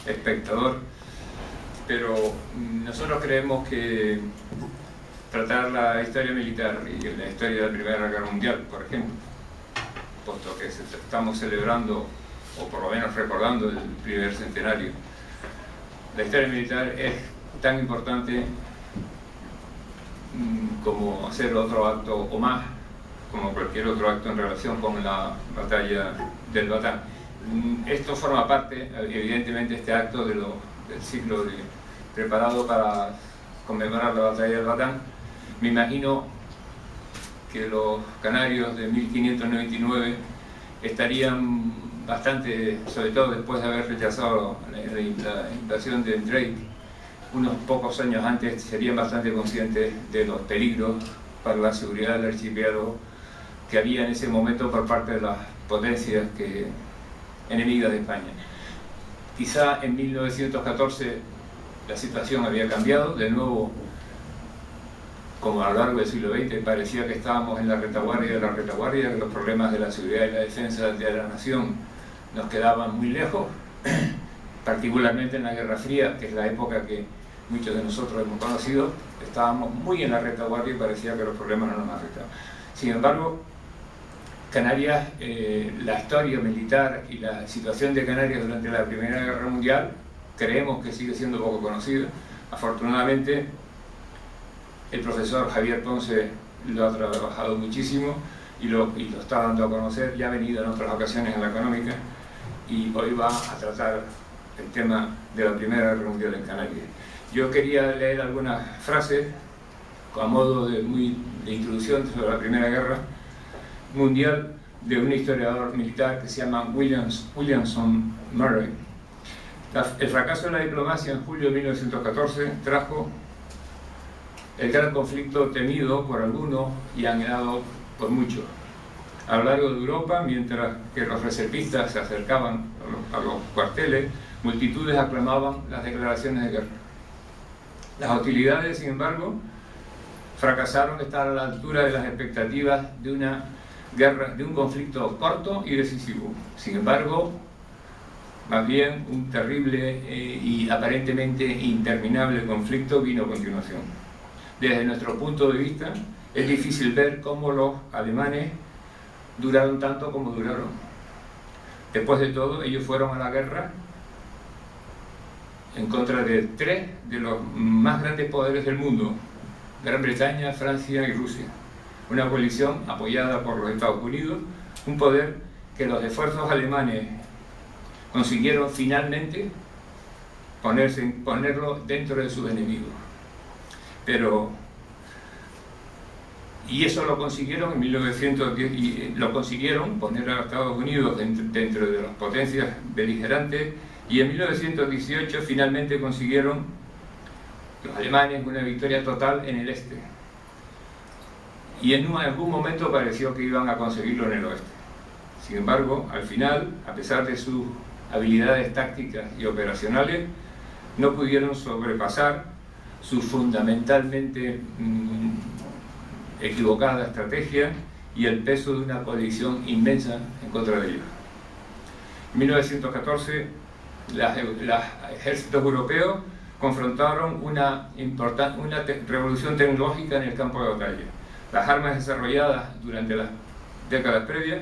espectador, pero nosotros creemos que tratar la historia militar y la historia de la Primera Guerra Mundial, por ejemplo, puesto que estamos celebrando, o por lo menos recordando, el primer centenario, la historia militar es tan importante como hacer otro acto o más, como cualquier otro acto en relación con la batalla del Batán. Esto forma parte, evidentemente, este acto del ciclo preparado para conmemorar la batalla del Batán. Me imagino que los canarios de 1599 estarían bastante, sobre todo después de haber rechazado la invasión de Drake, unos pocos años antes, serían bastante conscientes de los peligros para la seguridad del archipiélago que había en ese momento por parte de las potencias enemigas de España. Quizá en 1914 la situación había cambiado, de nuevo, como a lo largo del siglo XX, parecía que estábamos en la retaguardia de la retaguardia, que los problemas de la seguridad y la defensa de la nación nos quedaban muy lejos, particularmente en la Guerra Fría, que es la época que muchos de nosotros hemos conocido. Estábamos muy en la retaguardia y parecía que los problemas no nos afectaban. Sin embargo, Canarias, la historia militar y la situación de Canarias durante la Primera Guerra Mundial, creemos que sigue siendo poco conocida. Afortunadamente, el profesor Javier Ponce lo ha trabajado muchísimo y lo está dando a conocer. Ya ha venido en otras ocasiones en la Económica y hoy va a tratar el tema de la Primera Guerra Mundial en Canarias. Yo quería leer algunas frases a modo de introducción sobre la Primera Guerra Mundial de un historiador militar que se llama Williamson Murray. El fracaso de la diplomacia en julio de 1914 trajo el gran conflicto temido por algunos y anhelado por muchos. A lo largo de Europa, mientras que los reservistas se acercaban a los cuarteles, multitudes aclamaban las declaraciones de guerra. Las hostilidades, sin embargo, fracasaron de estar a la altura de las expectativas de una guerra, de un conflicto corto y decisivo. Sin embargo, más bien un terrible y aparentemente interminable conflicto vino a continuación. Desde nuestro punto de vista, es difícil ver cómo los alemanes duraron tanto como duraron. Después de todo, ellos fueron a la guerra en contra de tres de los más grandes poderes del mundo: Gran Bretaña, Francia y Rusia. Una coalición apoyada por los Estados Unidos, un poder que los esfuerzos alemanes consiguieron finalmente ponerlo dentro de sus enemigos. Y eso lo consiguieron en 1910, y lo consiguieron poner a Estados Unidos dentro de las potencias beligerantes, y en 1918 finalmente consiguieron los alemanes una victoria total en el este. Y en algún momento pareció que iban a conseguirlo en el oeste. Sin embargo, al final, a pesar de sus habilidades tácticas y operacionales, no pudieron sobrepasar su fundamentalmente equivocada estrategia y el peso de una coalición inmensa en contra de ellos. En 1914, los ejércitos europeos confrontaron una revolución tecnológica en el campo de batalla. Las armas desarrolladas durante las décadas previas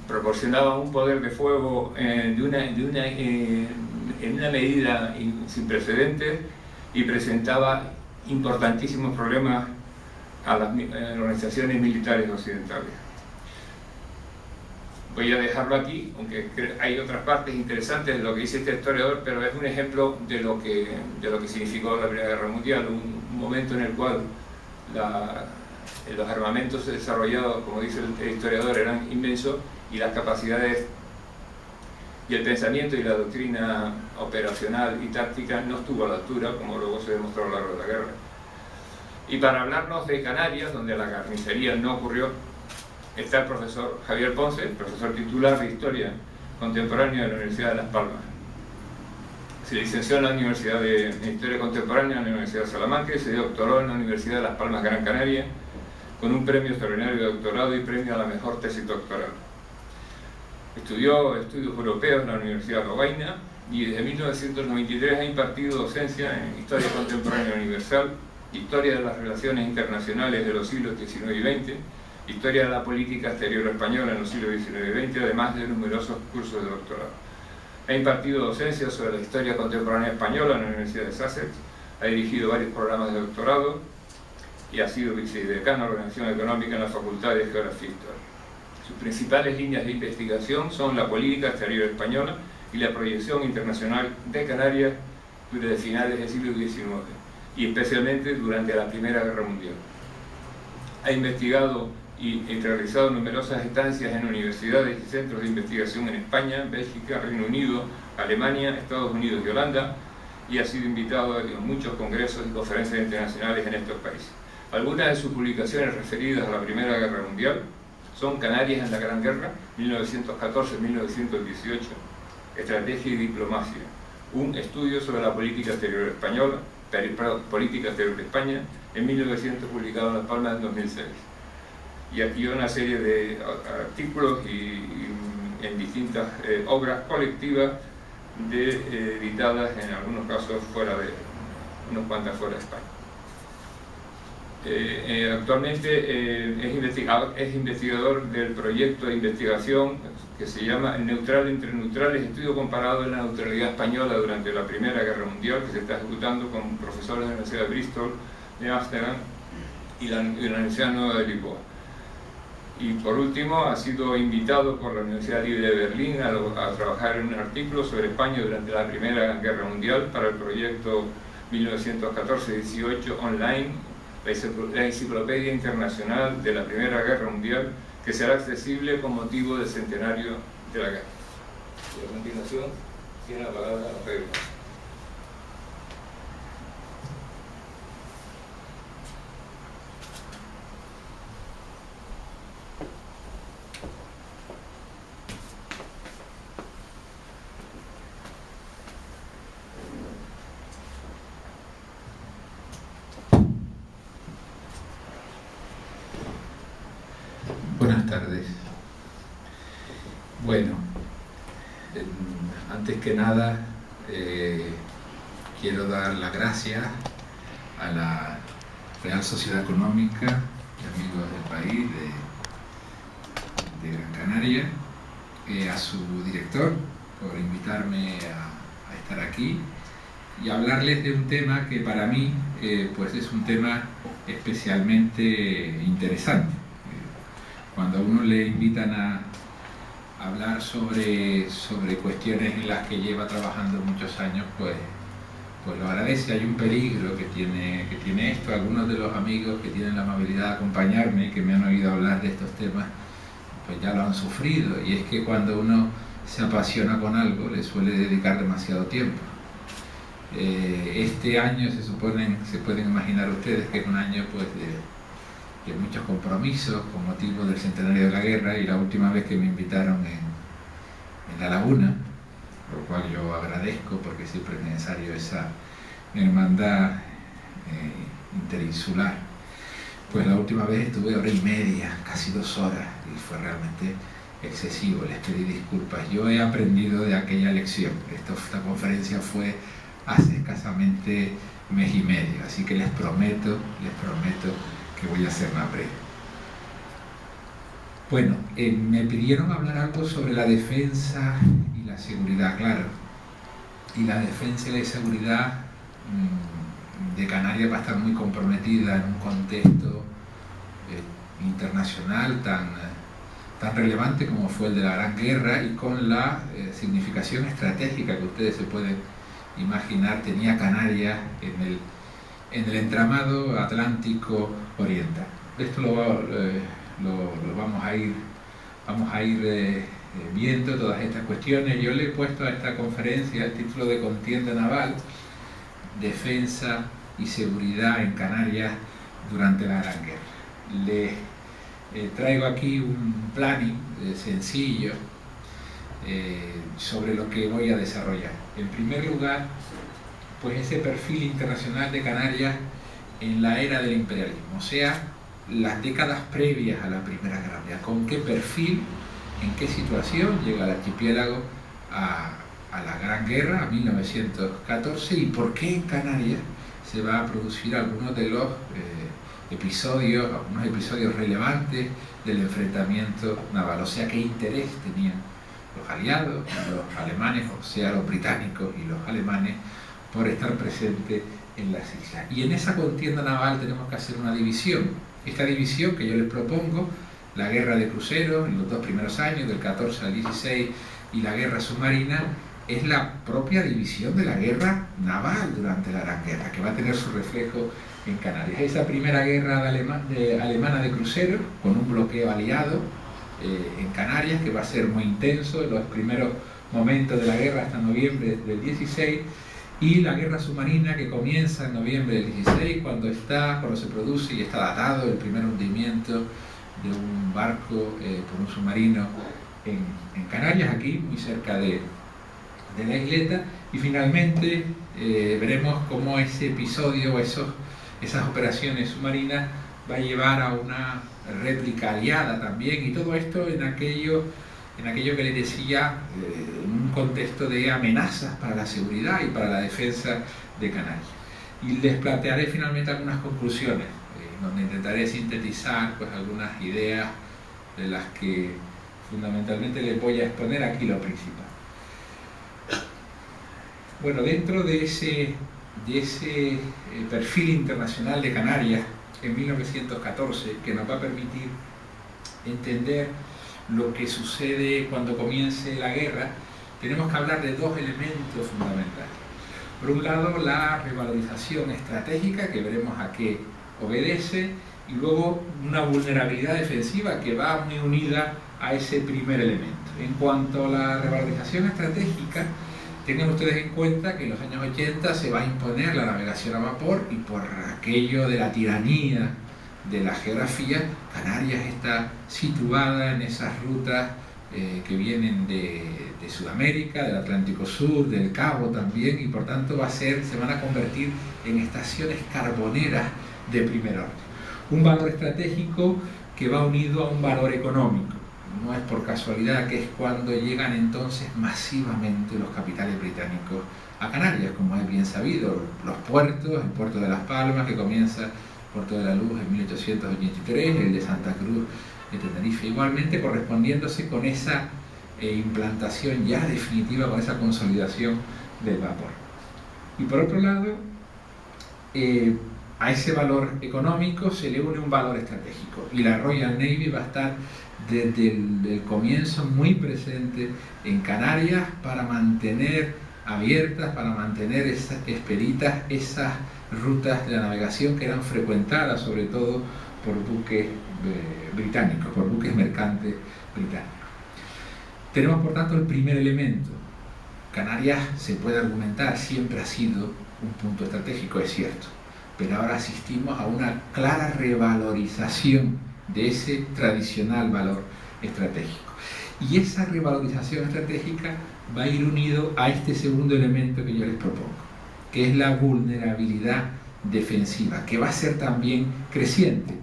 proporcionaban un poder de fuego en una medida sin precedentes y presentaba importantísimos problemas a las organizaciones militares occidentales. Voy a dejarlo aquí, aunque hay otras partes interesantes de lo que dice este historiador, pero es un ejemplo de lo que significó la Primera Guerra Mundial, un momento en el cual los armamentos desarrollados, como dice el historiador, eran inmensos, y las capacidades y el pensamiento y la doctrina operacional y táctica no estuvo a la altura, como luego se demostró a lo largo de la guerra. Y para hablarnos de Canarias, donde la carnicería no ocurrió, está el profesor Javier Ponce, profesor titular de Historia Contemporánea de la Universidad de Las Palmas. Se licenció en la Universidad de Historia Contemporánea en la Universidad de Salamanca y se doctoró en la Universidad de Las Palmas Gran Canaria con un premio extraordinario de doctorado y premio a la mejor tesis doctoral. Estudió estudios europeos en la Universidad de Lovaina y desde 1993 ha impartido docencia en Historia Contemporánea Universal, Historia de las Relaciones Internacionales de los siglos XIX y XX, Historia de la Política Exterior Española en los siglos XIX y XX, además de numerosos cursos de doctorado. Ha impartido docencia sobre la Historia Contemporánea Española en la Universidad de Sussex, ha dirigido varios programas de doctorado y ha sido vicedecano de Organización Económica en la Facultad de Geografía e Historia. Sus principales líneas de investigación son la política exterior española y la proyección internacional de Canarias desde finales del siglo XIX y especialmente durante la Primera Guerra Mundial. Ha investigado y realizado numerosas estancias en universidades y centros de investigación en España, Bélgica, Reino Unido, Alemania, Estados Unidos y Holanda, y ha sido invitado a muchos congresos y conferencias internacionales en estos países. Algunas de sus publicaciones referidas a la Primera Guerra Mundial son Canarias en la Gran Guerra, 1914-1918, Estrategia y Diplomacia, un estudio sobre la política exterior española, política exterior de España, en 1900, publicado en Las Palmas en 2006. Y aquí una serie de artículos en distintas obras colectivas editadas en algunos casos unos cuantos fuera de España. Actualmente es investigador del proyecto de investigación que se llama El Neutral entre Neutrales, estudio comparado de la neutralidad española durante la Primera Guerra Mundial, que se está ejecutando con profesores de la Universidad de Bristol, de Ámsterdam y la Universidad Nueva de Lisboa. Y por último, ha sido invitado por la Universidad Libre de Berlín a trabajar en un artículo sobre España durante la Primera Guerra Mundial para el proyecto 1914-18 online, la Enciclopedia Internacional de la Primera Guerra Mundial, que será accesible con motivo del centenario de la guerra. Y a continuación, tiene la palabra Pedro. Buenas tardes. Bueno, antes que nada quiero dar las gracias a la Real Sociedad Económica de Amigos del País de Gran Canaria, a su director por invitarme a estar aquí y hablarles de un tema que para mí pues es un tema especialmente interesante. Cuando a uno le invitan a hablar sobre cuestiones en las que lleva trabajando muchos años, pues lo agradece. Hay un peligro que tiene esto. Algunos de los amigos que tienen la amabilidad de acompañarme y que me han oído hablar de estos temas, pues ya lo han sufrido. Y es que cuando uno se apasiona con algo, le suele dedicar demasiado tiempo. Este año se pueden imaginar ustedes que es un año pues de muchos compromisos con motivo del centenario de la guerra, y la última vez que me invitaron en La Laguna, lo cual yo agradezco porque siempre es necesario esa hermandad interinsular, pues la última vez estuve 1 hora y media, casi 2 horas, y fue realmente excesivo. Les pedí disculpas. Yo he aprendido de aquella lección. Esta conferencia fue hace escasamente 1 mes y medio, así que les prometo que voy a hacer una breve. Bueno, me pidieron hablar algo sobre la defensa y la seguridad, claro. Y la defensa y la seguridad de Canarias va a estar muy comprometida en un contexto internacional tan relevante como fue el de la Gran Guerra, y con la significación estratégica que ustedes se pueden imaginar tenía Canarias en el entramado atlántico oriental. Esto lo vamos a ir viendo todas estas cuestiones. Yo le he puesto a esta conferencia el título de Contienda Naval, Defensa y Seguridad en Canarias durante la Gran Guerra. Les traigo aquí un planning sencillo sobre lo que voy a desarrollar. En primer lugar, pues ese perfil internacional de Canarias en la era del imperialismo, o sea, las décadas previas a la Primera Guerra Mundial. ¿Con qué perfil en qué situación llega el archipiélago a la Gran Guerra, a 1914, y por qué en Canarias se va a producir algunos de los algunos episodios relevantes del enfrentamiento naval. O sea, qué interés tenían los aliados, los alemanes, o sea, los británicos y los alemanes, por estar presentes en las islas. Y en esa contienda naval tenemos que hacer una división. Esta división que yo les propongo, la guerra de cruceros en los 2 primeros años, del 14 al 16, y la guerra submarina, es la propia división de la guerra naval durante la Gran Guerra, que va a tener su reflejo en Canarias. Esa primera guerra alemana de cruceros, con un bloqueo aliado en Canarias, que va a ser muy intenso en los primeros momentos de la guerra hasta noviembre del 16, y la guerra submarina, que comienza en noviembre del 16, cuando se produce y está datado el primer hundimiento de un barco por un submarino en Canarias, aquí muy cerca de la isleta. Y finalmente veremos cómo ese episodio, esas operaciones submarinas, va a llevar a una réplica aliada también, y todo esto en aquello que les decía, en un contexto de amenazas para la seguridad y para la defensa de Canarias. Y les plantearé finalmente algunas conclusiones, donde intentaré sintetizar pues algunas ideas de las que fundamentalmente les voy a exponer aquí lo principal. Bueno, dentro de ese perfil internacional de Canarias en 1914, que nos va a permitir entender lo que sucede cuando comience la guerra, tenemos que hablar de 2 elementos fundamentales. Por un lado, la revalorización estratégica, que veremos a qué obedece, y luego una vulnerabilidad defensiva que va muy unida a ese primer elemento. En cuanto a la revalorización estratégica, tengan ustedes en cuenta que en los años 80 se va a imponer la navegación a vapor, y por aquello de la tiranía de la geografía, Canarias está situada en esas rutas que vienen de Sudamérica, del Atlántico Sur, del Cabo también, y por tanto se van a convertir en estaciones carboneras de primer orden. Un valor estratégico que va unido a un valor económico. No es por casualidad que es cuando llegan entonces masivamente los capitales británicos a Canarias, como es bien sabido. Los puertos, el puerto de Las Palmas, que comienza Puerto de la Luz en 1883, el de Santa Cruz de Tenerife, igualmente correspondiéndose con esa implantación ya definitiva, con esa consolidación del vapor. Y por otro lado, a ese valor económico se le une un valor estratégico, y la Royal Navy va a estar desde el comienzo muy presente en Canarias para mantener abiertas, para mantener expeditas esas rutas de la navegación que eran frecuentadas sobre todo por buques británicos, por buques mercantes británicos. Tenemos por tanto el primer elemento. Canarias, se puede argumentar, siempre ha sido un punto estratégico, es cierto, pero ahora asistimos a una clara revalorización de ese tradicional valor estratégico. Y esa revalorización estratégica va a ir unido a este segundo elemento que yo les propongo, que es la vulnerabilidad defensiva, que va a ser también creciente,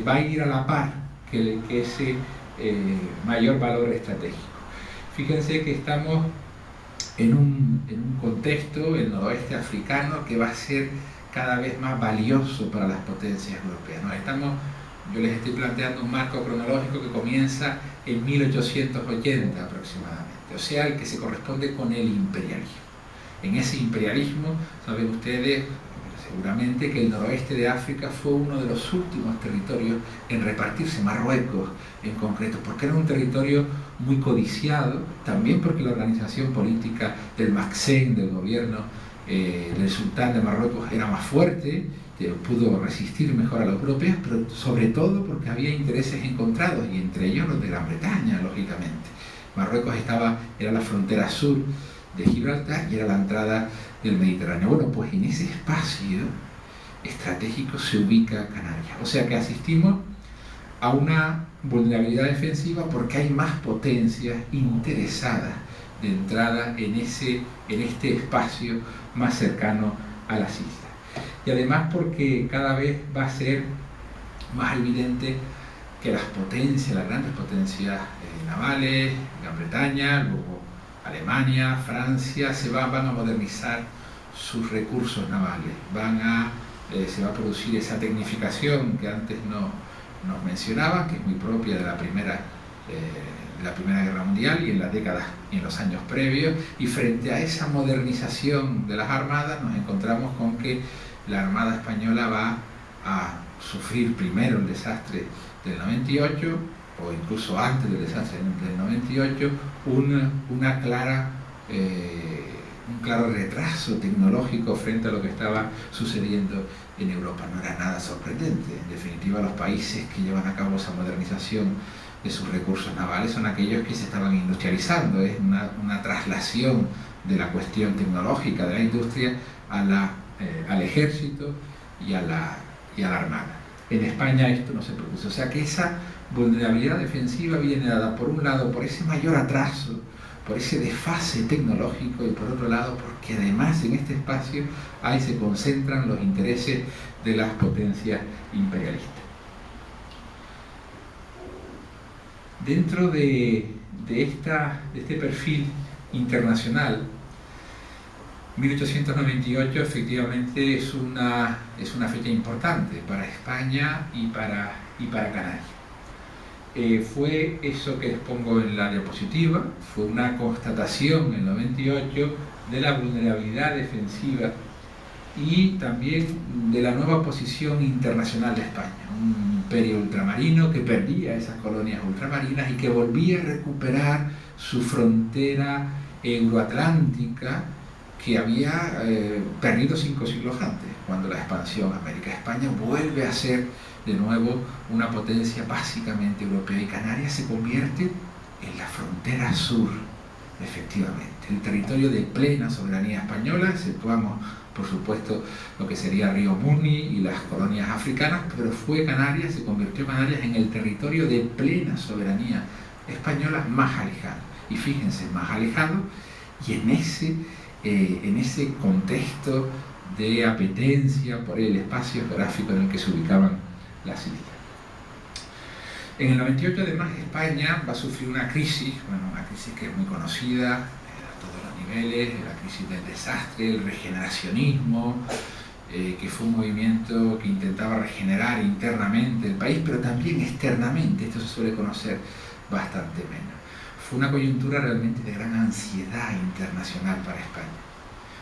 va a ir a la par que ese mayor valor estratégico. Fíjense que estamos en un contexto, el noroeste africano, que va a ser cada vez más valioso para las potencias europeas. Yo les estoy planteando un marco cronológico que comienza en 1880 aproximadamente, o sea, el que se corresponde con el imperialismo. En ese imperialismo, saben ustedes seguramente que el noroeste de África fue uno de los últimos territorios en repartirse, Marruecos en concreto, porque era un territorio muy codiciado, también porque la organización política del Maxen, del gobierno del sultán de Marruecos, era más fuerte, pudo resistir mejor a los europeos, pero sobre todo porque había intereses encontrados, y entre ellos los de Gran Bretaña, lógicamente. Marruecos era la frontera sur de Gibraltar y era la entrada del Mediterráneo. Bueno, pues en ese espacio estratégico se ubica Canarias. O sea que asistimos a una vulnerabilidad defensiva porque hay más potencias interesadas de entrada en este espacio más cercano a las islas. Y además porque cada vez va a ser más evidente que las potencias, las grandes potencias navales, Gran Bretaña, luego Alemania, Francia, van a modernizar sus recursos navales, se va a producir esa tecnificación que antes nos mencionaba, que es muy propia de la Primera Guerra Mundial y en las décadas y en los años previos, y frente a esa modernización de las armadas nos encontramos con que la Armada Española va a sufrir primero el desastre del 98, o incluso antes del desastre del 98, un claro retraso tecnológico frente a lo que estaba sucediendo en Europa. No era nada sorprendente. En definitiva, los países que llevan a cabo esa modernización de sus recursos navales son aquellos que se estaban industrializando. Es una traslación de la cuestión tecnológica de la industria al ejército y a la armada. En España esto no se produce, o sea que esa vulnerabilidad defensiva viene dada por un lado por ese mayor atraso, por ese desfase tecnológico, y por otro lado porque además en este espacio ahí se concentran los intereses de las potencias imperialistas. Dentro de este perfil internacional, 1898 efectivamente es una fecha importante para España y para Canarias. Fue eso que les pongo en la diapositiva, fue una constatación en el 98 de la vulnerabilidad defensiva y también de la nueva posición internacional de España, un imperio ultramarino que perdía esas colonias ultramarinas y que volvía a recuperar su frontera euroatlántica que había perdido 5 siglos antes, cuando la expansión América. España vuelve a ser de nuevo una potencia básicamente europea, y Canarias se convierte en la frontera sur, efectivamente, el territorio de plena soberanía española. Exceptuamos, por supuesto, lo que sería Río Muni y las colonias africanas, pero se convirtió Canarias en el territorio de plena soberanía española más alejado. Y fíjense, más alejado, y en ese contexto de apetencia por el espacio geográfico en el que se ubicaban las islas. En el 98 además España va a sufrir una crisis que es muy conocida a todos los niveles, la crisis del desastre, el regeneracionismo, que fue un movimiento que intentaba regenerar internamente el país, pero también externamente. Esto se suele conocer bastante menos. Fue una coyuntura realmente de gran ansiedad internacional para España,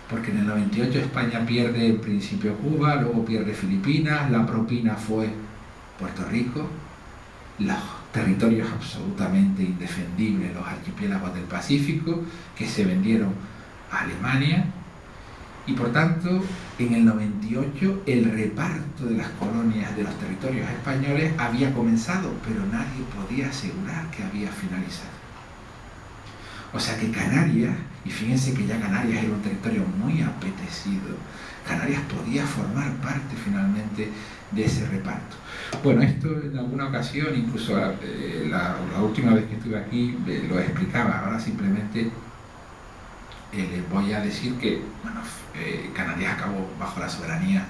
porque en el 98 España pierde en principio Cuba, luego pierde Filipinas, la propina fue Puerto Rico, los territorios absolutamente indefendibles, los archipiélagos del Pacífico, que se vendieron a Alemania, y por tanto en el 98 el reparto de las colonias de los territorios españoles había comenzado, pero nadie podía asegurar que había finalizado. O sea que Canarias, y fíjense que ya Canarias era un territorio muy apetecido, Canarias podía formar parte finalmente de ese reparto. Bueno, esto en alguna ocasión, incluso la última vez que estuve aquí, lo explicaba. Ahora simplemente les voy a decir que Canarias acabó bajo la soberanía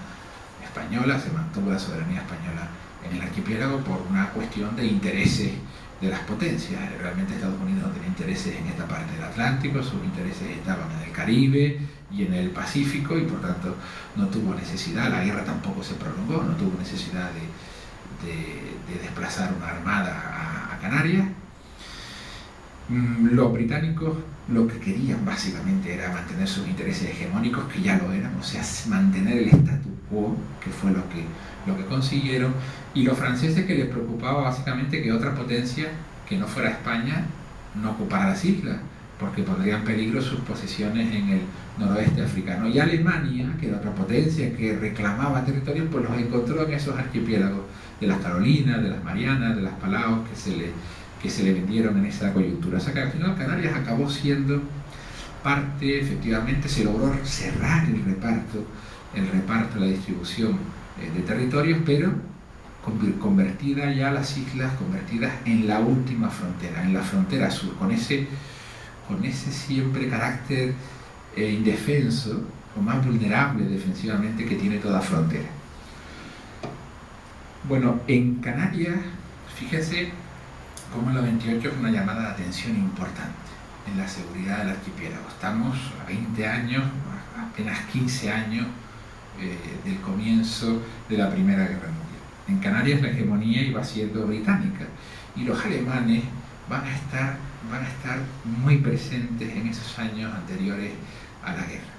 española, se mantuvo la soberanía española en el archipiélago por una cuestión de intereses de las potencias. Realmente Estados Unidos no tenía intereses en esta parte del Atlántico, sus intereses estaban en el Caribe y en el Pacífico, y por tanto no tuvo necesidad, la guerra tampoco se prolongó, no tuvo necesidad de desplazar una armada a Canarias. Los británicos lo que querían básicamente era mantener sus intereses hegemónicos, que ya lo eran, o sea, mantener el statu quo, que fue lo que consiguieron, y los franceses, que les preocupaba básicamente que otra potencia que no fuera España no ocupara las islas, porque pondría en peligro sus posesiones en el noroeste africano. Y Alemania, que era otra potencia que reclamaba territorios, pues los encontró en esos archipiélagos de las Carolinas, de las Marianas, de las Palaos, que se le vendieron en esa coyuntura. O sea que al final Canarias acabó siendo parte, efectivamente, se logró cerrar el reparto, la distribución de territorios, pero convertida ya las islas, convertidas en la última frontera, en la frontera sur, con ese siempre carácter indefenso o más vulnerable defensivamente que tiene toda frontera. Bueno, en Canarias, Fíjese cómo el 98 es una llamada de atención importante en la seguridad del archipiélago. Estamos a 20 años, apenas 15 años del comienzo de la Primera Guerra Mundial. En Canarias la hegemonía iba siendo británica y los alemanes van a estar muy presentes en esos años anteriores a la guerra.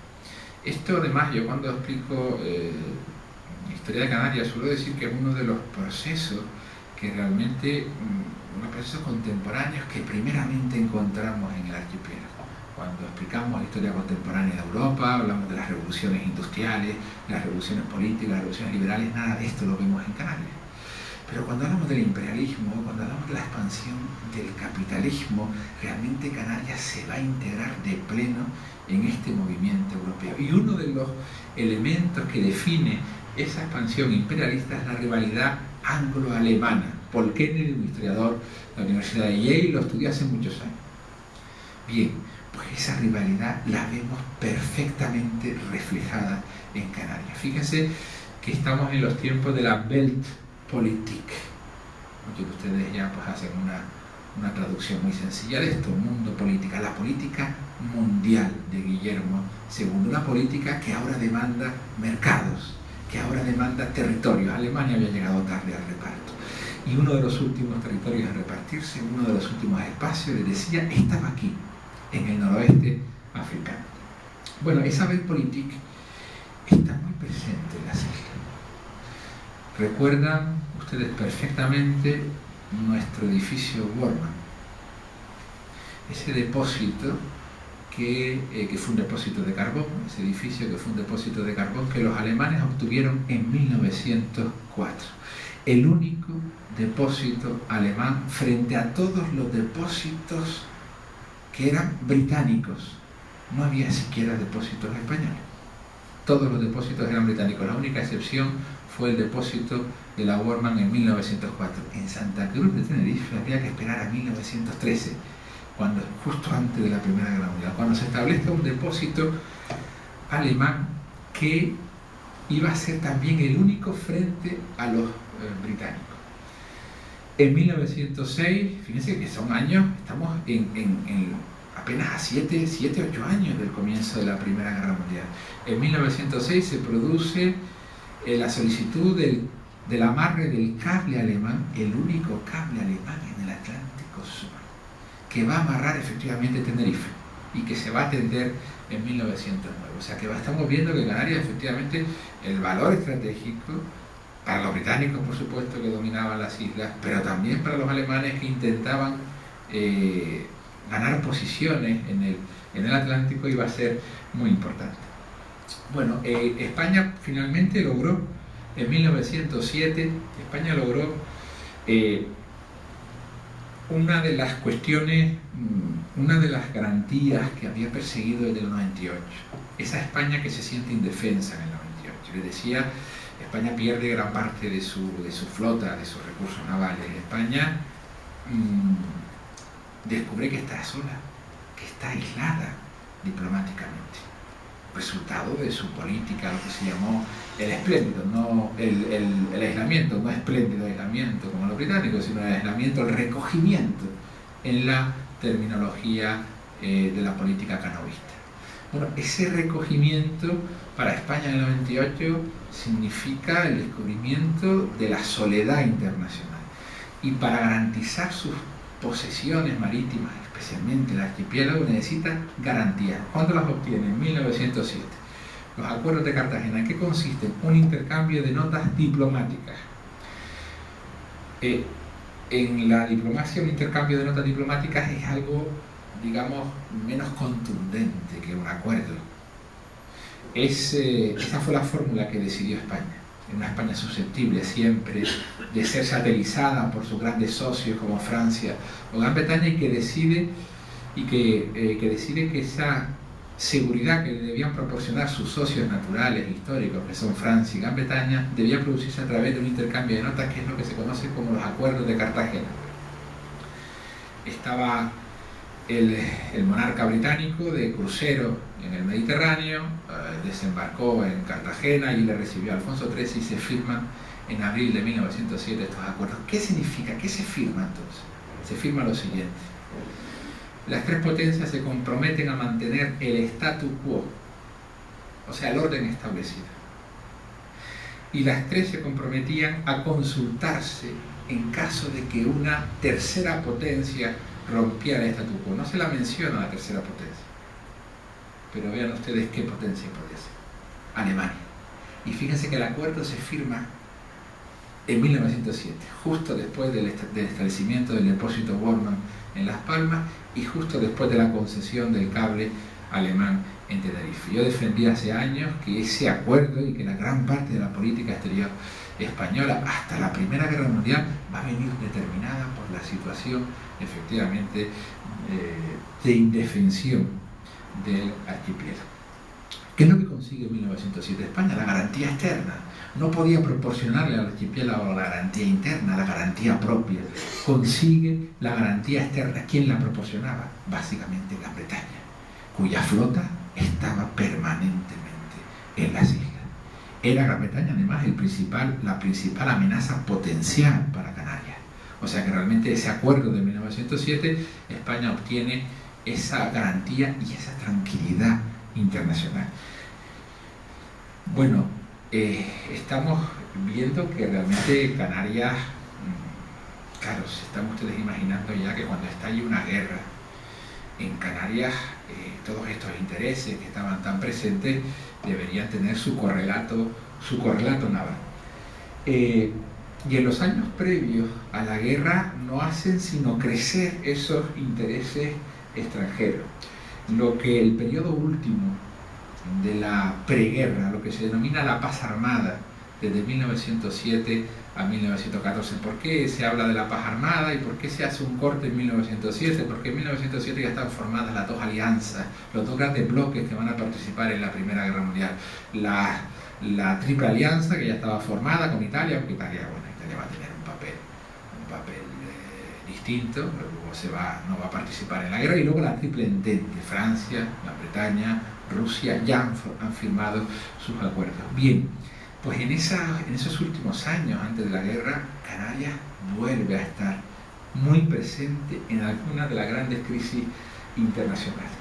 Esto además, yo cuando explico historia de Canarias suelo decir que es uno de los procesos que realmente, unos procesos contemporáneos que primeramente encontramos en el archipiélago. Cuando explicamos la historia contemporánea de Europa, hablamos de las revoluciones industriales, las revoluciones políticas, las revoluciones liberales, nada de esto lo vemos en Canarias. Pero cuando hablamos del imperialismo, cuando hablamos de la expansión del capitalismo, realmente Canarias se va a integrar de pleno en este movimiento europeo. Y uno de los elementos que define esa expansión imperialista es la rivalidad anglo-alemana. Paul Kennedy, un historiador de la Universidad de Yale, lo estudió hace muchos años. Bien, pues esa rivalidad la vemos perfectamente reflejada en Canarias. Fíjense que estamos en los tiempos de la Weltpolitik. Muchos de ustedes ya pues hacen una traducción muy sencilla de esto, mundo política, la política mundial de Guillermo II, una política que ahora demanda mercados, que ahora demanda territorios. Alemania había llegado tarde al reparto y uno de los últimos territorios a repartirse, uno de los últimos espacios, les decía, estaba aquí, en el noroeste africano. Bueno, esa Weltpolitik está muy presente en las islas. Recuerdan ustedes perfectamente nuestro edificio Bormann, ese depósito que fue un depósito de carbón, ese edificio que fue un depósito de carbón que los alemanes obtuvieron en 1904. El único depósito alemán frente a todos los depósitos que eran británicos. No había siquiera depósitos españoles. Todos los depósitos eran británicos. La única excepción fue el depósito de la Bormann en 1904. En Santa Cruz de Tenerife había que esperar a 1913, justo antes de la Primera Guerra Mundial, cuando se establezca un depósito alemán que iba a ser también el único frente a los británicos. En 1906, fíjense que son años, estamos apenas a 7, 8 años del comienzo de la Primera Guerra Mundial. En 1906 se produce la solicitud del amarre del cable alemán, el único cable alemán en el Atlántico Sur, que va a amarrar efectivamente Tenerife y que se va a atender en 1909. O sea que estamos viendo que Canarias efectivamente el valor estratégico para los británicos, por supuesto, que dominaban las islas, pero también para los alemanes que intentaban ganar posiciones en el Atlántico, iba a ser muy importante. Bueno, España finalmente logró, en 1907, España logró una de las cuestiones, una de las garantías que había perseguido desde el 98. Esa España que se siente indefensa en el 98. Les decía, España pierde gran parte de su flota, de sus recursos navales. España descubre que está sola, que está aislada diplomáticamente. Resultado de su política, lo que se llamó el espléndido, no el aislamiento, no espléndido aislamiento como los británicos, sino el aislamiento, el recogimiento en la terminología de la política canovista. Bueno, ese recogimiento para España en el 98 significa el descubrimiento de la soledad internacional, y para garantizar sus posesiones marítimas, especialmente el archipiélago, necesita garantías. ¿Cuándo las obtiene? En 1907. Los acuerdos de Cartagena. ¿En qué consisten? Un intercambio de notas diplomáticas. En la diplomacia, un intercambio de notas diplomáticas es algo, digamos, menos contundente que un acuerdo. Esa fue la fórmula que decidió España. En una España susceptible siempre de ser satelizada por sus grandes socios como Francia o Gran Bretaña, y que decide que esa seguridad que le debían proporcionar sus socios naturales, históricos, que son Francia y Gran Bretaña, debía producirse a través de un intercambio de notas, que es lo que se conoce como los acuerdos de Cartagena. Estaba el monarca británico de crucero en el Mediterráneo, desembarcó en Cartagena y le recibió a Alfonso XIII y se firman en abril de 1907 estos acuerdos. ¿Qué significa? ¿Qué se firma entonces? Se firma lo siguiente: las tres potencias se comprometen a mantener el statu quo, o sea, el orden establecido, y las tres se comprometían a consultarse en caso de que una tercera potencia rompiera el statu quo. No se la menciona la tercera potencia, pero vean ustedes qué potencia podría ser: Alemania. Y fíjense que el acuerdo se firma en 1907, justo después del establecimiento del depósito Bormann en Las Palmas y justo después de la concesión del cable alemán en Tenerife. Yo defendí hace años que ese acuerdo y que la gran parte de la política exterior española hasta la Primera Guerra Mundial va a venir determinada por la situación efectivamente de indefensión del archipiélago. ¿Qué es lo que consigue en 1907 España? La garantía externa. No podía proporcionarle al archipiélago la garantía interna, la garantía propia. Consigue la garantía externa. ¿Quién la proporcionaba? Básicamente Gran Bretaña, cuya flota estaba permanentemente en las islas. Era Gran Bretaña además la principal amenaza potencial para Canarias. O sea que realmente ese acuerdo de 1907, España obtiene esa garantía y esa tranquilidad internacional. Bueno, estamos viendo que realmente Canarias, claro, se están ustedes imaginando ya que cuando estalle una guerra en Canarias, todos estos intereses que estaban tan presentes deberían tener su correlato naval. Y en los años previos a la guerra no hacen sino crecer esos intereses extranjeros. Lo que el periodo último de la preguerra, lo que se denomina la paz armada, desde 1907 a 1914. ¿Por qué se habla de la paz armada y por qué se hace un corte en 1907? Porque en 1907 ya están formadas las dos alianzas, los dos grandes bloques que van a participar en la Primera Guerra Mundial. La Triple Alianza, que ya estaba formada con Italia, aunque Italia va a tener un papel distinto, no va a participar en la guerra, y luego la Triple Entente, Francia, Gran Bretaña, Rusia, ya han firmado sus acuerdos. Bien, pues en esos últimos años antes de la guerra, Canarias vuelve a estar muy presente en alguna de las grandes crisis internacionales.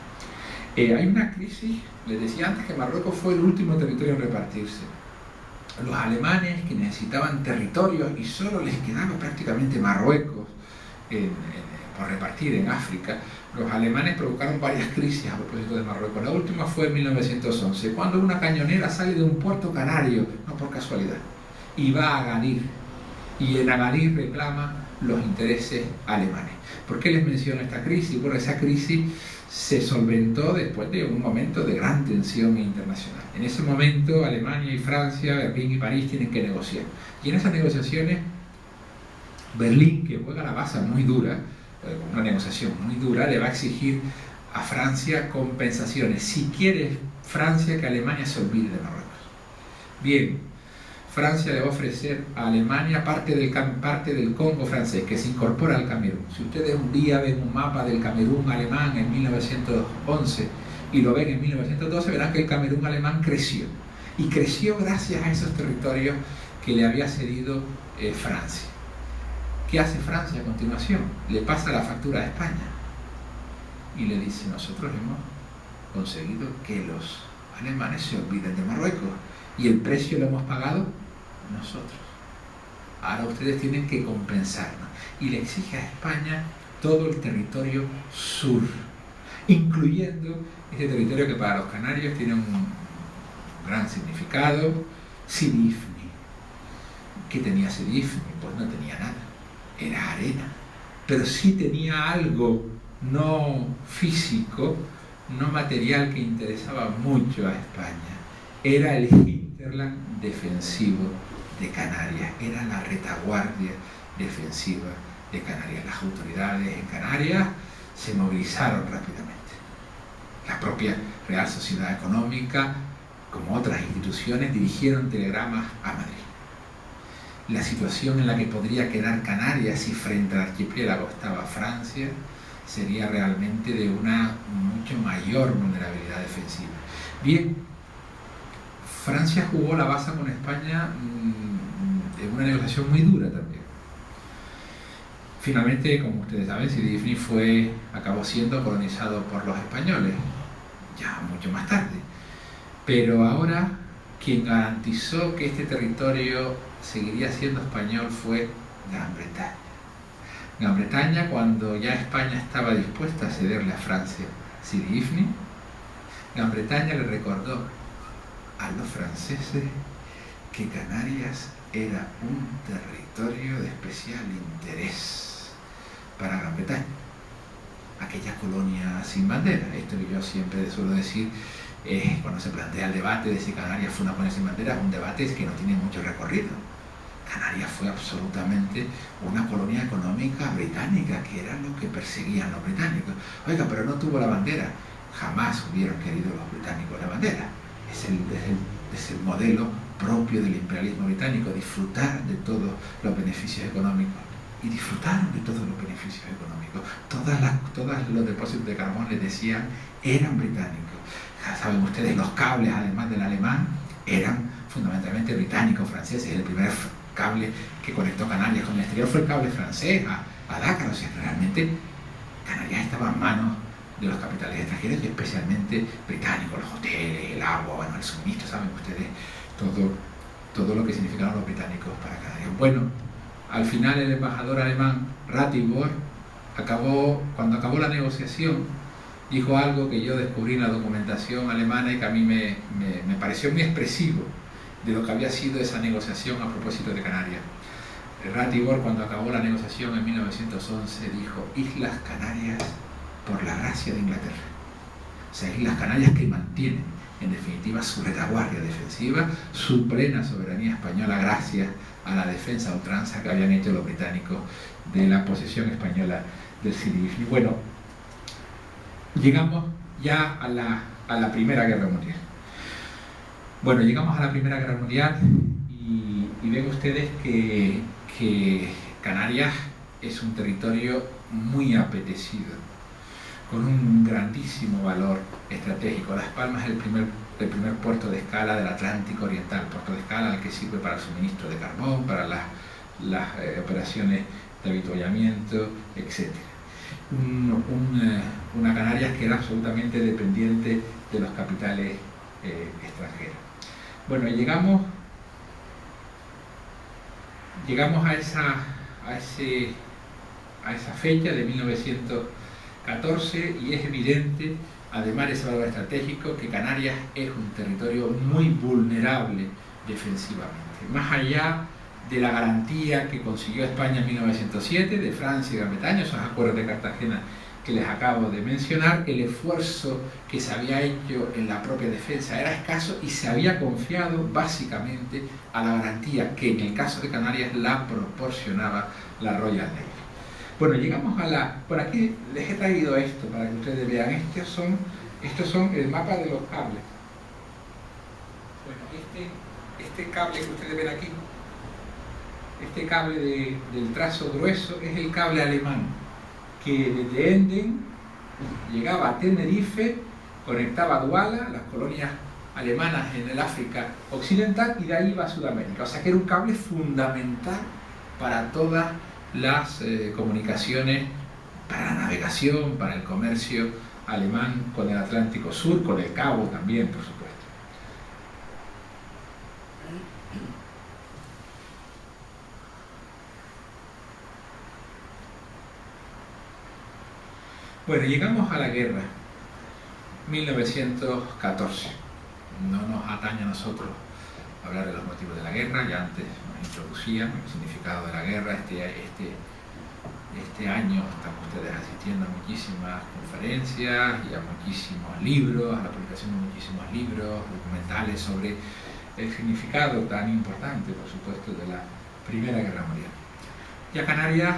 Hay una crisis, les decía antes que Marruecos fue el último territorio en repartirse. Los alemanes, que necesitaban territorios y solo les quedaba prácticamente Marruecos por repartir en África, los alemanes provocaron varias crisis a propósito de Marruecos. La última fue en 1911, cuando una cañonera sale de un puerto canario, no por casualidad, y va a Agadir, y en Agadir reclama los intereses alemanes. ¿Por qué les menciono esta crisis? Bueno, esa crisis se solventó después de un momento de gran tensión internacional. En ese momento Alemania y Francia, Berlín y París tienen que negociar. Y en esas negociaciones, Berlín, que juega la base muy dura, una negociación muy dura, le va a exigir a Francia compensaciones. Si quiere Francia que Alemania se olvide de Marruecos. Bien, Francia le va a ofrecer a Alemania parte del Congo francés, que se incorpora al Camerún. Si ustedes un día ven un mapa del Camerún alemán en 1911 y lo ven en 1912, verán que el Camerún alemán creció. Y creció gracias a esos territorios que le había cedido Francia. ¿Qué hace Francia a continuación? Le pasa la factura a España y le dice: nosotros hemos conseguido que los alemanes se olviden de Marruecos y el precio lo hemos pagado nosotros. Ahora ustedes tienen que compensarnos. Y le exige a España todo el territorio sur, incluyendo ese territorio que para los canarios tiene un gran significado, Sidifni. ¿Qué tenía Sidifni? Pues no tenía nada. Era arena, pero sí tenía algo no físico, no material, que interesaba mucho a España. Era el hinterland defensivo de Canarias, era la retaguardia defensiva de Canarias. Las autoridades en Canarias se movilizaron rápidamente. La propia Real Sociedad Económica, como otras instituciones, dirigieron telegramas a Madrid. La situación en la que podría quedar Canarias si frente al archipiélago estaba Francia sería realmente de una mucho mayor vulnerabilidad defensiva. Bien, Francia jugó la baza con España una negociación muy dura también. Finalmente, como ustedes saben, Sidi Ifni acabó siendo colonizado por los españoles, ya mucho más tarde. Pero ahora, quien garantizó que este territorio seguiría siendo español fue Gran Bretaña. Gran Bretaña, cuando ya España estaba dispuesta a cederle a Francia Sidi Ifni, Gran Bretaña le recordó a los franceses que Canarias era un territorio de especial interés para Gran Bretaña, aquella colonia sin bandera. Esto que yo siempre suelo decir cuando se plantea el debate de si Canarias fue una colonia sin bandera, es un debate que no tiene mucho recorrido. Canarias fue absolutamente una colonia económica británica, que era lo que perseguían los británicos. Oiga, pero no tuvo la bandera. Jamás hubieran querido los británicos la bandera. Es el modelo propio del imperialismo británico, disfrutar de todos los beneficios económicos. Y disfrutaron de todos los beneficios económicos. Todos los depósitos de carbón, les decían, eran británicos. Ya saben ustedes, los cables, además del alemán, eran fundamentalmente británicos, franceses. El primer cable que conectó Canarias con el exterior fue el cable francés a Dakar. O sea, realmente Canarias estaba en manos de los capitales extranjeros y especialmente británicos, los hoteles, el agua, bueno, el suministro, saben ustedes todo lo que significaron los británicos para Canarias. Bueno, al final el embajador alemán Ratibor, cuando acabó la negociación, dijo algo que yo descubrí en la documentación alemana y que a mí me pareció muy expresivo de lo que había sido esa negociación a propósito de Canarias. Ratibor, cuando acabó la negociación en 1911, dijo: Islas Canarias por la gracia de Inglaterra. O sea, Islas Canarias que mantienen, en definitiva, su retaguardia defensiva, su plena soberanía española, gracias a la defensa a ultranza que habían hecho los británicos de la posesión española del Sidi Ifni. Bueno, llegamos ya a la Primera Guerra Mundial. Bueno, llegamos a la Primera Guerra Mundial y ven ustedes que Canarias es un territorio muy apetecido, con un grandísimo valor estratégico. Las Palmas es el primer puerto de escala del Atlántico Oriental, puerto de escala al que sirve para el suministro de carbón, para las operaciones de avituallamiento, etc. Una Canarias que era absolutamente dependiente de los capitales extranjeros. Bueno, llegamos a esa fecha de 1914 y es evidente, además de ese valor estratégico, que Canarias es un territorio muy vulnerable defensivamente. Más allá de la garantía que consiguió España en 1907, de Francia y Gran Bretaña, esos acuerdos de Cartagena que les acabo de mencionar, el esfuerzo que se había hecho en la propia defensa era escaso y se había confiado básicamente a la garantía que en el caso de Canarias la proporcionaba la Royal Navy. Bueno, llegamos por aquí les he traído esto para que ustedes vean. Estos son el mapa de los cables. Bueno, este cable que ustedes ven aquí, este cable del trazo grueso, es el cable alemán que desde Emden llegaba a Tenerife, conectaba a Duala, las colonias alemanas en el África Occidental, y de ahí iba a Sudamérica. O sea que era un cable fundamental para todas las comunicaciones, para la navegación, para el comercio alemán con el Atlántico Sur, con el Cabo también, por supuesto. Bueno, llegamos a la guerra, 1914. No nos atañe a nosotros hablar de los motivos de la guerra, ya antes nos introducían el significado de la guerra. Este año están ustedes asistiendo a muchísimas conferencias y a muchísimos libros, a la publicación de muchísimos libros, documentales sobre el significado tan importante, por supuesto, de la Primera Guerra Mundial. Y a Canarias,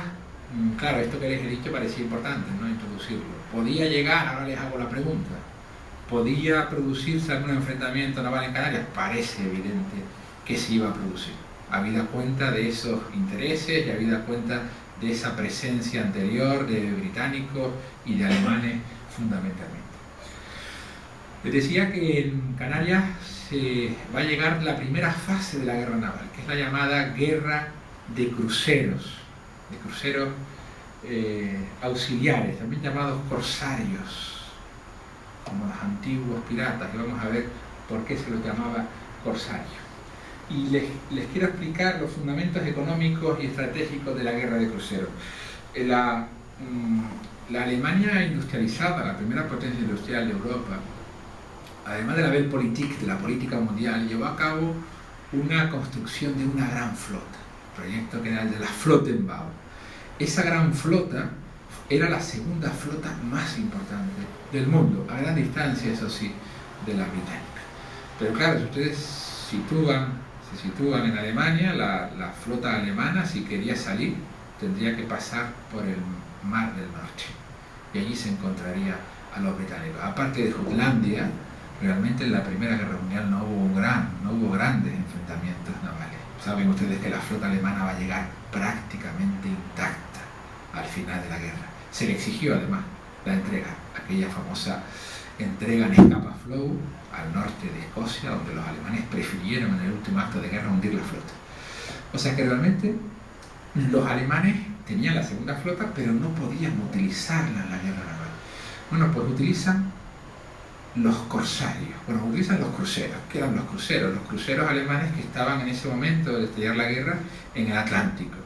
claro, esto que les he dicho parecía importante, ¿no?, introducirlo. ¿Podía llegar? Ahora les hago la pregunta. ¿Podía producirse algún enfrentamiento naval en Canarias? Parece evidente que se iba a producir, habida cuenta de esos intereses y habida cuenta de esa presencia anterior de británicos y de alemanes fundamentalmente. Les decía que en Canarias se va a llegar la primera fase de la guerra naval, que es la llamada guerra de cruceros auxiliares, también llamados corsarios, como los antiguos piratas, que vamos a ver por qué se los llamaba corsarios. Y les quiero explicar los fundamentos económicos y estratégicos de la guerra de cruceros. La Alemania industrializada, la primera potencia industrial de Europa, además de la Weltpolitik, de la política mundial, llevó a cabo una construcción de una gran flota, proyecto que era el de la Flottenbau. Esa gran flota era la segunda flota más importante del mundo, a gran distancia, eso sí, de la británica. Pero claro, si ustedes se sitúan en Alemania, la flota alemana, si quería salir, tendría que pasar por el Mar del Norte, y allí se encontraría a los británicos. Aparte de Jutlandia, realmente en la Primera Guerra Mundial no hubo grandes enfrentamientos navales. Saben ustedes que la flota alemana va a llegar prácticamente intacta al final de la guerra. Se le exigió además la entrega, aquella famosa entrega en Scapa Flow al norte de Escocia, donde los alemanes prefirieron en el último acto de guerra hundir la flota. O sea que realmente los alemanes tenían la segunda flota, pero no podían utilizarla en la guerra naval. Bueno, pues utilizan los corsarios, utilizan los cruceros. ¿Qué eran los cruceros? Los cruceros alemanes que estaban en ese momento de estallar la guerra en el Atlántico.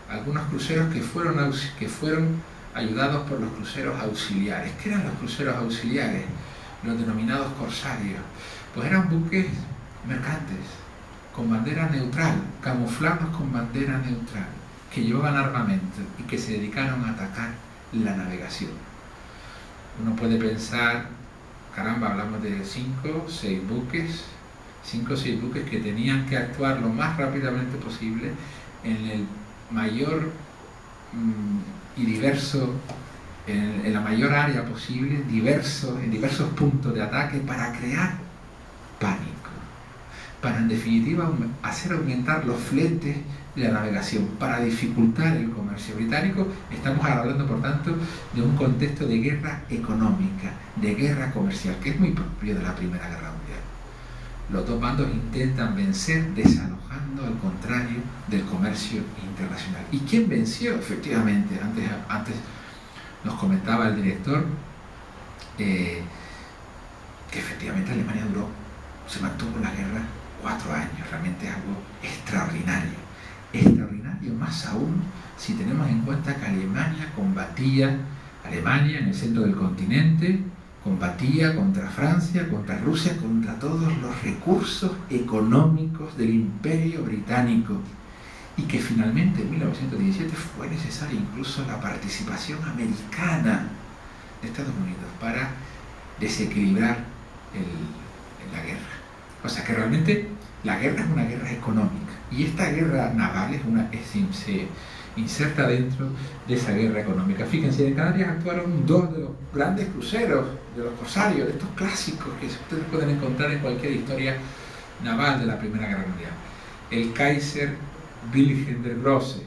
Algunos cruceros que fueron ayudados por los cruceros auxiliares. ¿Qué eran los cruceros auxiliares? Los denominados corsarios. Pues eran buques mercantes, con bandera neutral, camuflados con bandera neutral, que llevaban armamento y que se dedicaron a atacar la navegación. Uno puede pensar, caramba, hablamos de 5 o 6 buques que tenían que actuar lo más rápidamente posible en el mayor y diverso, en la mayor área posible, en diversos puntos de ataque, para crear pánico, para en definitiva hacer aumentar los fletes de la navegación, para dificultar el comercio británico. Estamos hablando, por tanto, de un contexto de guerra económica, de guerra comercial, que es muy propio de la Primera Guerra Mundial. Los dos bandos intentan vencer desalojando, al contrario, del comercio internacional. ¿Y quién venció? Efectivamente, antes nos comentaba el director que efectivamente Alemania se mantuvo en la guerra 4 años, realmente algo extraordinario. Extraordinario más aún si tenemos en cuenta que Alemania en el centro del continente, combatía contra Francia, contra Rusia, contra todos los recursos económicos del Imperio Británico, y que finalmente en 1917 fue necesaria incluso la participación americana de Estados Unidos para desequilibrar la guerra. O sea que realmente la guerra es una guerra económica, y esta guerra naval se inserta dentro de esa guerra económica. Fíjense, en Canarias actuaron 2 de los grandes cruceros, de los corsarios, de estos clásicos que ustedes pueden encontrar en cualquier historia naval de la Primera Guerra Mundial. El Kaiser Wilhelm der Grosse,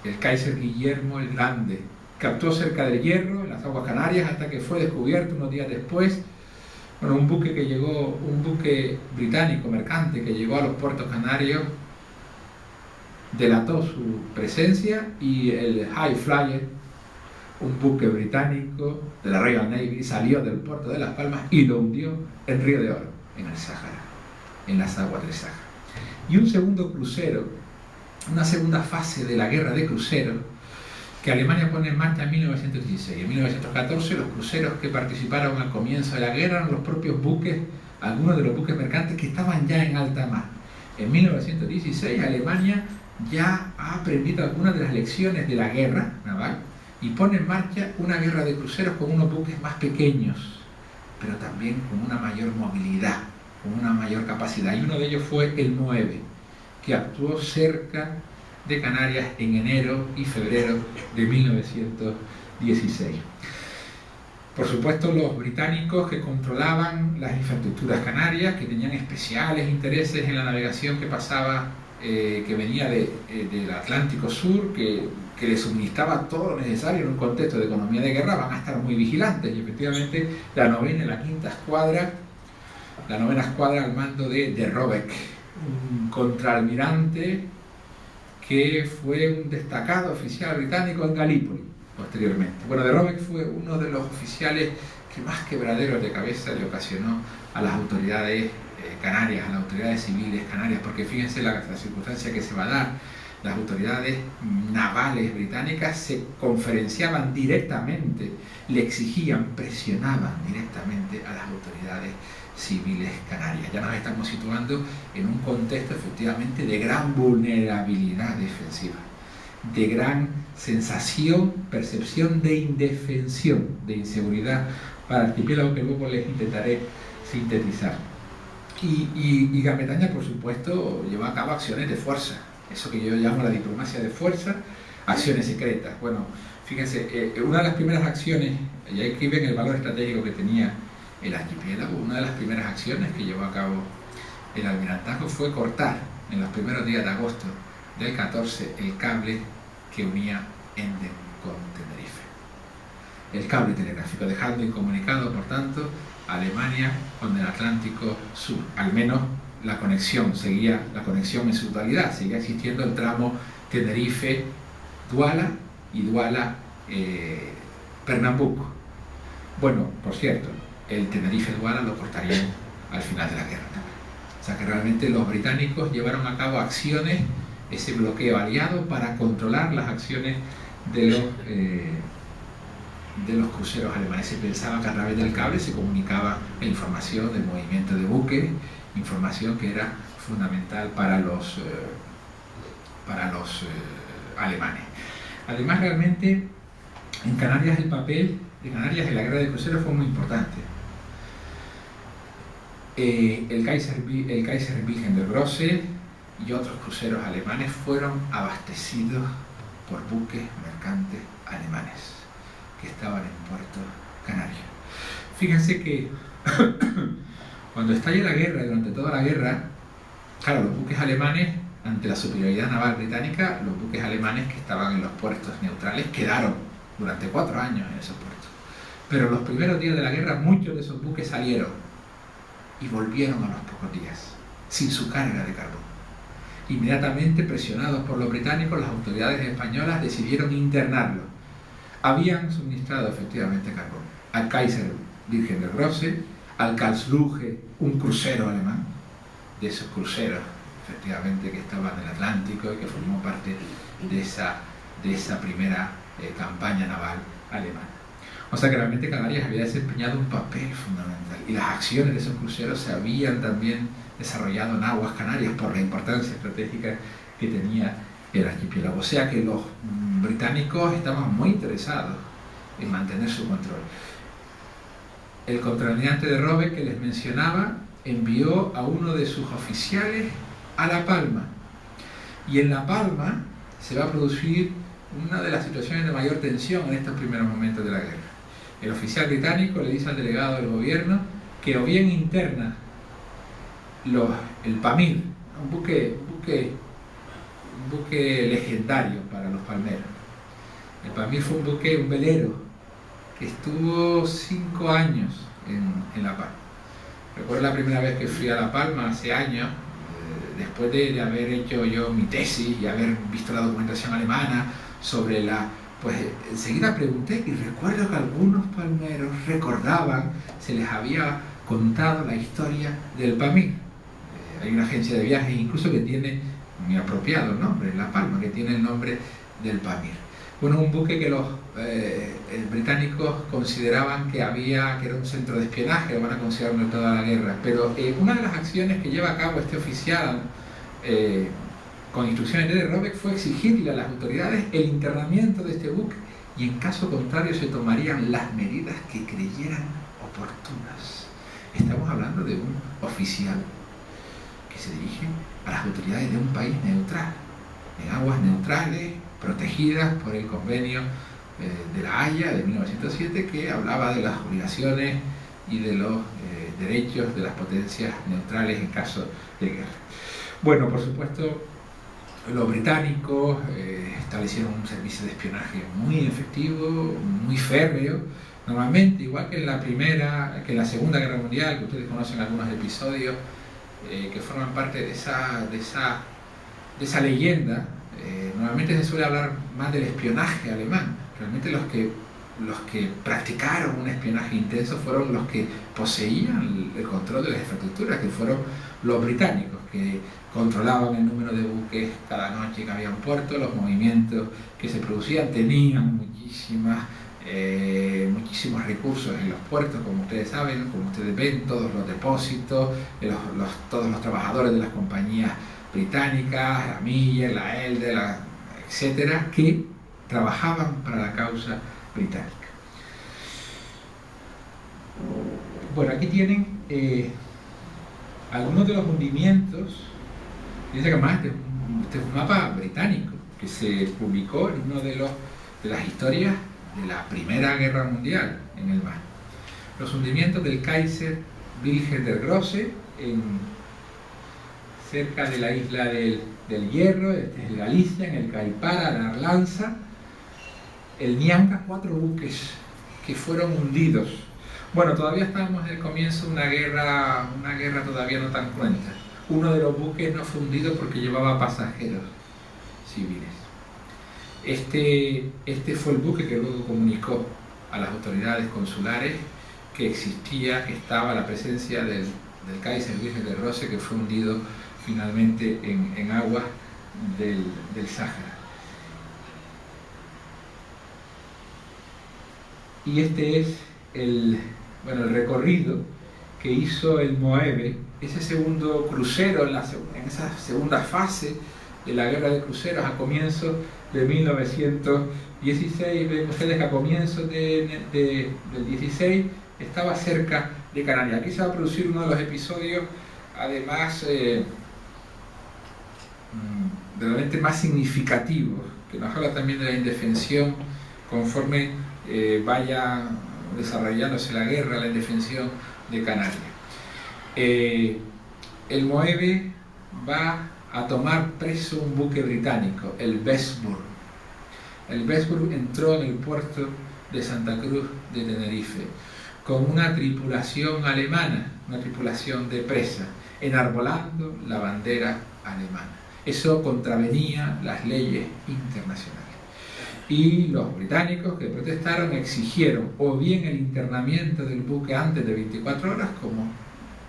el Kaiser Guillermo el Grande, que actuó cerca del Hierro, en las aguas canarias, hasta que fue descubierto unos días después. Bueno, un buque británico mercante que llegó a los puertos canarios, delató su presencia, y el High Flyer, un buque británico de la Royal Navy, salió del puerto de Las Palmas y lo hundió en Río de Oro, en el Sáhara, en las aguas del Sáhara. Y un segundo crucero, una segunda fase de la guerra de cruceros, que Alemania pone en marcha en 1916. En 1914 los cruceros que participaron al comienzo de la guerra eran los propios buques, algunos de los buques mercantes que estaban ya en alta mar. En 1916 Alemania ya ha aprendido algunas de las lecciones de la guerra naval y pone en marcha una guerra de cruceros con unos buques más pequeños, pero también con una mayor movilidad, con una mayor capacidad. Y uno de ellos fue el 9, que actuó cerca de Canarias en enero y febrero de 1916. Por supuesto, los británicos, que controlaban las infraestructuras canarias, que tenían especiales intereses en la navegación que pasaba, que venía del Atlántico Sur, que les suministraba todo lo necesario en un contexto de economía de guerra, van a estar muy vigilantes. Y efectivamente la 9ª y la 5ª escuadra la 9ª escuadra al mando de Robeck, un contraalmirante que fue un destacado oficial británico en Galípoli posteriormente. Bueno, de Robeck fue uno de los oficiales que más quebraderos de cabeza le ocasionó a las autoridades canarias, a las autoridades civiles canarias, porque fíjense la circunstancia que se va a dar. Las autoridades navales británicas se conferenciaban directamente, le exigían, presionaban directamente a las autoridades civiles canarias. Ya nos estamos situando en un contexto efectivamente de gran vulnerabilidad defensiva, de gran sensación, percepción de indefensión, de inseguridad para el archipiélago, que luego les intentaré sintetizar. Y Gran Bretaña, por supuesto, llevó a cabo acciones de fuerza, eso que yo llamo la diplomacia de fuerza, acciones secretas. Bueno, fíjense, una de las primeras acciones, y aquí ven el valor estratégico que tenía el archipiélago, una de las primeras acciones que llevó a cabo el almirantazgo fue cortar en los primeros días de agosto del 14 el cable que unía Enden con Tenerife. El cable telegráfico, dejando incomunicado, por tanto, a Alemania con el Atlántico Sur. Al menos la conexión seguía, la conexión en su totalidad, seguía existiendo el tramo Tenerife-Duala y Duala-Pernambuco. Bueno, por cierto, el Tenerife-Duala lo cortarían al final de la guerra. O sea que realmente los británicos llevaron a cabo acciones, ese bloqueo aliado, para controlar las acciones de los cruceros alemanes. Se pensaba que a través del cable se comunicaba la información del movimiento de buques, información que era fundamental para los alemanes. Además, realmente en Canarias el papel de Canarias en la guerra de cruceros fue muy importante. El Kaiser Wilhelm der Grosse y otros cruceros alemanes fueron abastecidos por buques mercantes alemanes que estaban en Puerto Canario. Fíjense que cuando estalla la guerra, durante toda la guerra, claro, los buques alemanes, ante la superioridad naval británica, los buques alemanes que estaban en los puertos neutrales quedaron durante 4 años en esos puertos. Pero en los primeros días de la guerra, muchos de esos buques salieron y volvieron a los pocos días, sin su carga de carbón. Inmediatamente, presionados por los británicos, las autoridades españolas decidieron internarlo. Habían suministrado efectivamente carbón al Kaiser Wilhelm der Grosse, al Karlsruhe, un crucero alemán, de esos cruceros efectivamente que estaban en el Atlántico y que formó parte de esa primera campaña naval alemana. O sea que realmente Canarias había desempeñado un papel fundamental y las acciones de esos cruceros se habían también desarrollado en aguas canarias por la importancia estratégica que tenía el archipiélago. O sea que los británicos estaban muy interesados en mantener su control. El contraalmirante de Robeck que les mencionaba envió a uno de sus oficiales a La Palma, y en La Palma se va a producir una de las situaciones de mayor tensión en estos primeros momentos de la guerra. El oficial británico le dice al delegado del gobierno que o bien interna el Pamir, un buque legendario para los palmeros. El Pamir fue un velero que estuvo 5 años en La Palma. Recuerdo la primera vez que fui a La Palma hace años, después de haber hecho yo mi tesis y haber visto la documentación alemana sobre pues enseguida pregunté y recuerdo que algunos palmeros recordaban, se les había contado la historia del Pamir. Hay una agencia de viajes incluso que tiene muy apropiado el nombre, La Palma, que tiene el nombre del Pamir. Bueno, un buque que los británicos consideraban que era un centro de espionaje, lo van a considerar en toda la guerra, pero una de las acciones que lleva a cabo este oficial con instrucciones de Robeck fue exigirle a las autoridades el internamiento de este buque y en caso contrario se tomarían las medidas que creyeran oportunas. Estamos hablando de un oficial que se dirige a las autoridades de un país neutral, en aguas neutrales, protegidas por el convenio de La Haya de 1907, que hablaba de las obligaciones y de los derechos de las potencias neutrales en caso de guerra. Bueno, por supuesto, los británicos establecieron un servicio de espionaje muy efectivo, muy férreo, Normalmente, igual que en la Segunda Guerra Mundial, que ustedes conocen algunos episodios que forman parte de esa leyenda, normalmente se suele hablar más del espionaje alemán. Realmente los que practicaron un espionaje intenso fueron los que poseían el control de las infraestructuras, que fueron los británicos, que controlaban el número de buques cada noche que había en puerto, los movimientos que se producían, tenían muchísimos recursos en los puertos, como ustedes saben, como ustedes ven, todos los depósitos, todos los trabajadores de las compañías británicas, la Miller, la Elde, etcétera, que trabajaban para la causa británica. Bueno, aquí tienen algunos de los hundimientos. Dice que además este es un mapa británico que se publicó en una de las historias de la Primera Guerra Mundial en el mar. Los hundimientos del Kaiser Wilhelm der Große cerca de la isla del Hierro, este es Galicia, en el Caipara, la Arlanza, el Nyanga, 4 buques que fueron hundidos. Bueno, todavía estábamos en el comienzo de una guerra todavía no tan cruenta. Uno de los buques no fue hundido porque llevaba pasajeros civiles. Este fue el buque que luego comunicó a las autoridades consulares que estaba la presencia del Kaiser Wilhelm der Große, que fue hundido finalmente en aguas del Sáhara. Y este es el recorrido que hizo el Moeve, ese segundo crucero en esa segunda fase de la guerra de cruceros a comienzos de 1916. Ven ustedes que a comienzos del 16 estaba cerca de Canarias. Aquí se va a producir uno de los episodios, además, realmente más significativos, que nos habla también de la indefensión conforme vaya desarrollándose la guerra, la indefensión de Canarias. El Moeve va a tomar preso un buque británico, el Besburg. El Besburg entró en el puerto de Santa Cruz de Tenerife con una tripulación alemana, una tripulación de presa, enarbolando la bandera alemana. Eso contravenía las leyes internacionales. Y los británicos que protestaron exigieron o bien el internamiento del buque antes de 24 horas, como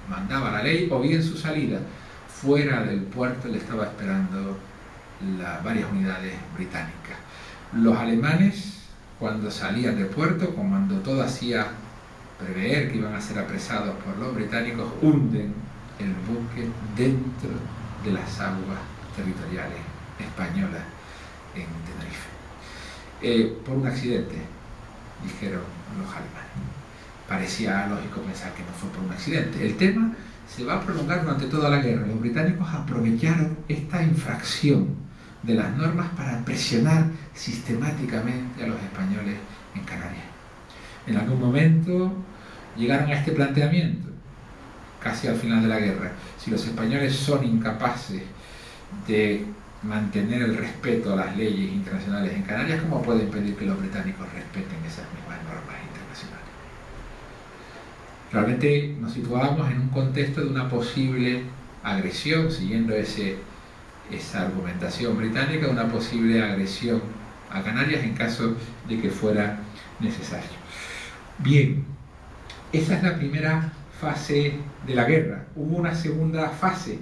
mandaba la ley, o bien su salida. Fuera del puerto le estaba esperando varias unidades británicas. Los alemanes, cuando salían del puerto, cuando todo hacía prever que iban a ser apresados por los británicos, hunden el buque dentro de las aguas territoriales españolas en Tenerife. Por un accidente, dijeron los alemanes. Parecía lógico pensar que no fue por un accidente. El tema se va a prolongar durante toda la guerra. Los británicos aprovecharon esta infracción de las normas para presionar sistemáticamente a los españoles en Canarias. En algún momento llegaron a este planteamiento, casi al final de la guerra: si los españoles son incapaces de mantener el respeto a las leyes internacionales en Canarias, ¿cómo pueden pedir que los británicos respeten esas mismas normas internacionales? Realmente nos situábamos en un contexto de una posible agresión, siguiendo esa argumentación británica, una posible agresión a Canarias en caso de que fuera necesario. Bien, esa es la primera fase de la guerra. Hubo una segunda fase,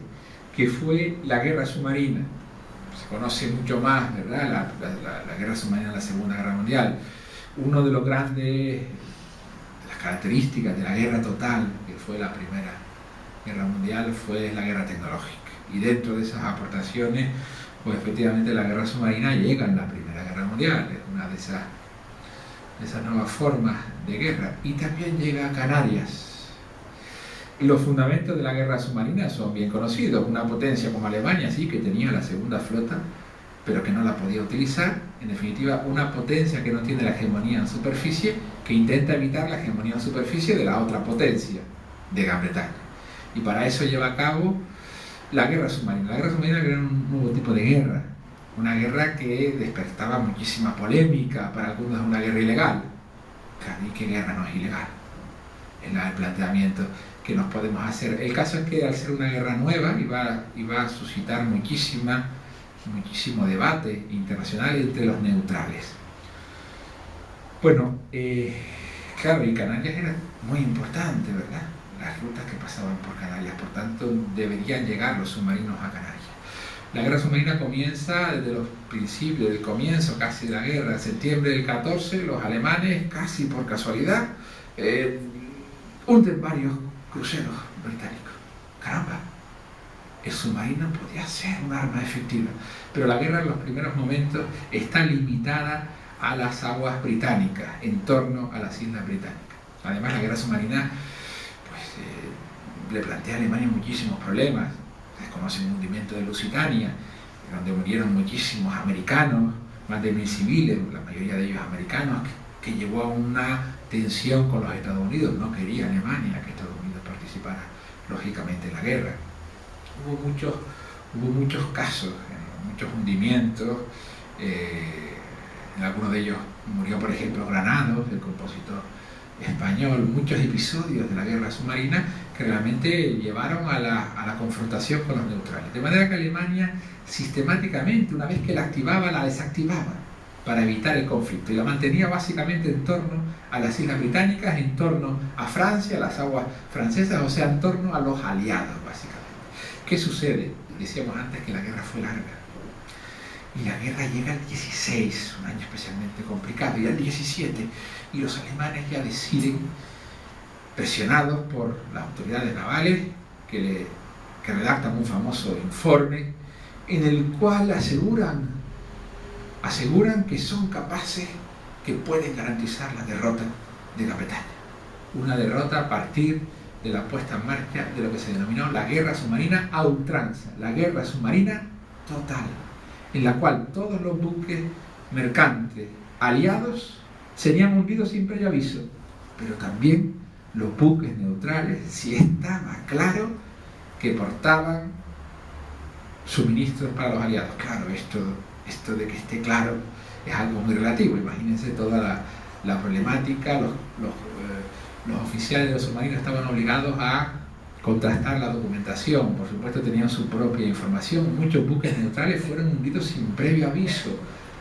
que fue la guerra submarina. Se conoce mucho más, ¿verdad?, la guerra submarina en la Segunda Guerra Mundial. Uno de los grandes, las características de la guerra total, que fue la Primera Guerra Mundial, fue la guerra tecnológica. Y dentro de esas aportaciones, pues efectivamente la guerra submarina llega en la Primera Guerra Mundial, es una de esas nuevas formas de guerra. Y también llega a Canarias. Y los fundamentos de la guerra submarina son bien conocidos. Una potencia como Alemania, sí, que tenía la segunda flota, pero que no la podía utilizar. En definitiva, una potencia que no tiene la hegemonía en superficie, que intenta evitar la hegemonía en superficie de la otra potencia, de Gran Bretaña. Y para eso lleva a cabo la guerra submarina. La guerra submarina era un nuevo tipo de guerra, una guerra que despertaba muchísima polémica, para algunos una guerra ilegal. Claro, ¿y qué guerra no es ilegal? Es el planteamiento que nos podemos hacer. El caso es que al ser una guerra nueva iba a suscitar muchísimo debate internacional entre los neutrales. Bueno, claro, y Canarias era muy importante, ¿verdad? Las rutas que pasaban por Canarias, por tanto deberían llegar los submarinos a Canarias. La guerra submarina comienza desde los principios, del comienzo casi de la guerra. En septiembre del 14, los alemanes, casi por casualidad, hunden varios cruceros británicos. Caramba, el submarino podía ser un arma efectiva, pero la guerra en los primeros momentos está limitada a las aguas británicas, en torno a las islas británicas. Además, la guerra submarina le plantea a Alemania muchísimos problemas. Ustedes conocen el hundimiento de Lusitania, donde murieron muchísimos americanos, más de 1000 civiles, la mayoría de ellos americanos, que llevó a una tensión con los Estados Unidos. No quería Alemania que Estados Unidos participara, lógicamente, en la guerra. Hubo muchos casos, muchos hundimientos. En algunos de ellos murió, por ejemplo, Granados, el compositor español. Muchos episodios de la guerra submarina que realmente llevaron a la confrontación con los neutrales. De manera que Alemania sistemáticamente, una vez que la activaba, la desactivaba para evitar el conflicto, y la mantenía básicamente en torno a las islas británicas, en torno a Francia, a las aguas francesas, o sea, en torno a los aliados, básicamente. ¿Qué sucede? Decíamos antes que la guerra fue larga. Y la guerra llega al 16, un año especialmente complicado, y al 17, y los alemanes ya deciden, presionados por las autoridades navales, que redactan un famoso informe en el cual aseguran que son capaces, que pueden garantizar la derrota de Gran Bretaña. Una derrota a partir de la puesta en marcha de lo que se denominó la guerra submarina a ultranza, la guerra submarina total, en la cual todos los buques mercantes aliados serían hundidos sin previo aviso, pero también los buques neutrales, si estaba claro que portaban suministros para los aliados. Claro, esto de que esté claro es algo muy relativo. Imagínense toda la problemática. Los oficiales de los submarinos estaban obligados a contrastar la documentación. Por supuesto, tenían su propia información. Muchos buques neutrales fueron hundidos sin previo aviso,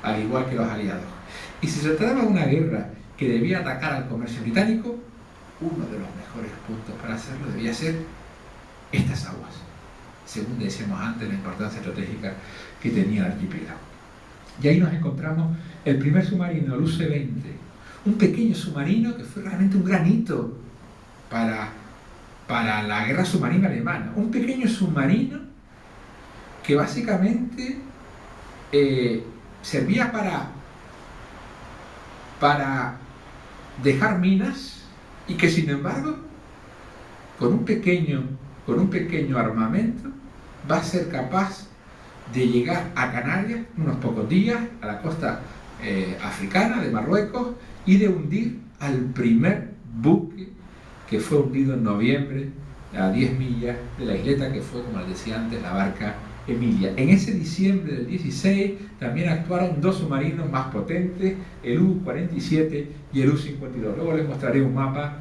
al igual que los aliados. Y si se trataba de una guerra que debía atacar al comercio británico, uno de los mejores puntos para hacerlo debía ser estas aguas, según decíamos antes, la importancia estratégica que tenía el archipiélago. Y ahí nos encontramos el primer submarino, el UC-20, un pequeño submarino que fue realmente un gran hito para la guerra submarina alemana. Un pequeño submarino que básicamente servía para dejar minas, y que sin embargo con un pequeño armamento va a ser capaz de llegar a Canarias unos pocos días, a la costa africana de Marruecos, y de hundir al primer buque, que fue hundido en noviembre a 10 millas de la isleta, que fue, como les decía antes, la barca Emilia. En ese diciembre del 16 también actuaron dos submarinos más potentes, el U-47 y el U-52. Luego les mostraré un mapa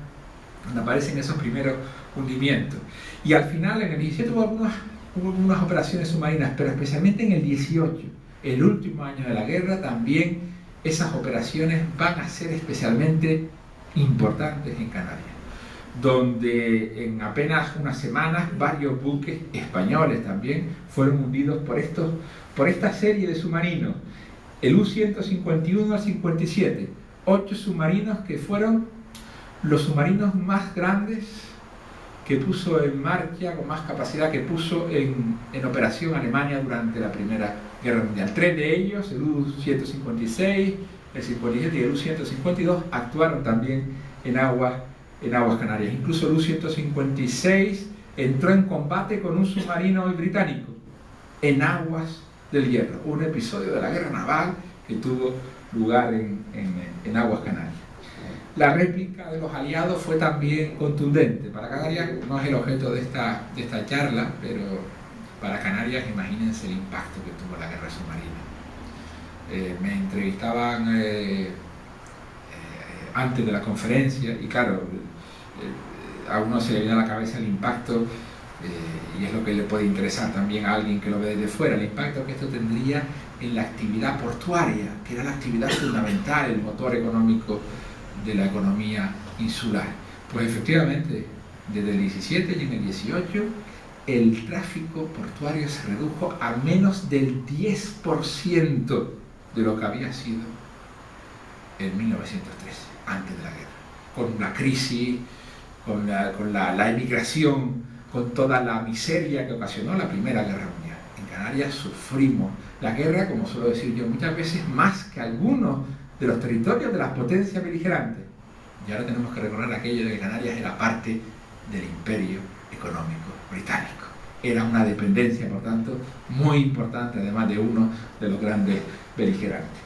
donde aparecen esos primeros hundimientos. Y al final, en el 17 hubo unas operaciones submarinas, pero especialmente en el 18, el último año de la guerra, también esas operaciones van a ser especialmente importantes en Canarias, donde en apenas unas semanas varios buques españoles también fueron hundidos por esta serie de submarinos, el U-151 al 57, 8 submarinos que fueron los submarinos más grandes que puso en marcha, con más capacidad que puso en operación Alemania durante la Primera Guerra Mundial. 3 de ellos, el U-156, el 57 y el U-152, actuaron también en aguas canarias. Incluso el U-156 entró en combate con un submarino británico en aguas del Hierro, un episodio de la guerra naval que tuvo lugar en aguas canarias. La réplica de los aliados fue también contundente. Para Canarias no es el objeto de esta charla, pero para Canarias imagínense el impacto que tuvo la guerra submarina. Me entrevistaban antes de la conferencia, y claro, a uno se le viene a la cabeza el impacto, y es lo que le puede interesar también a alguien que lo ve desde fuera, el impacto que esto tendría en la actividad portuaria, que era la actividad fundamental, el motor económico de la economía insular. Pues efectivamente, desde el 17 y en el 18, el tráfico portuario se redujo a menos del 10% de lo que había sido en 1913, antes de la guerra, con la crisis, con la emigración, con toda la miseria que ocasionó la Primera Guerra Mundial. En Canarias sufrimos la guerra, como suelo decir yo muchas veces, más que algunos de los territorios de las potencias beligerantes. Y ahora tenemos que recordar aquello de que Canarias era parte del imperio económico británico. Era una dependencia, por tanto, muy importante, además de uno de los grandes beligerantes.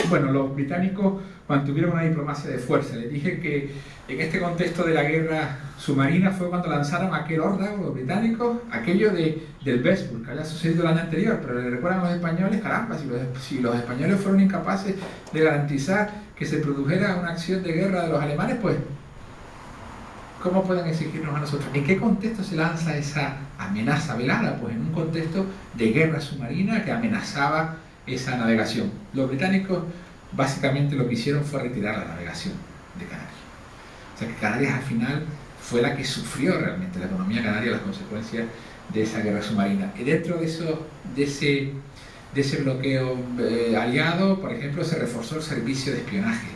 Bueno, los británicos mantuvieron una diplomacia de fuerza. Les dije que en este contexto de la guerra submarina fue cuando lanzaron aquel órdago, los británicos, aquello del Vesburg, que había sucedido el año anterior, pero le recuerdan a los españoles, caramba, si los españoles fueron incapaces de garantizar que se produjera una acción de guerra de los alemanes, pues ¿cómo pueden exigirnos a nosotros? ¿En qué contexto se lanza esa amenaza velada? Pues en un contexto de guerra submarina que amenazaba esa navegación. Los británicos básicamente lo que hicieron fue retirar la navegación de Canarias. O sea que Canarias al final fue la que sufrió realmente, la economía canaria, las consecuencias de esa guerra submarina. Y dentro de ese bloqueo aliado, por ejemplo, se reforzó el servicio de espionaje.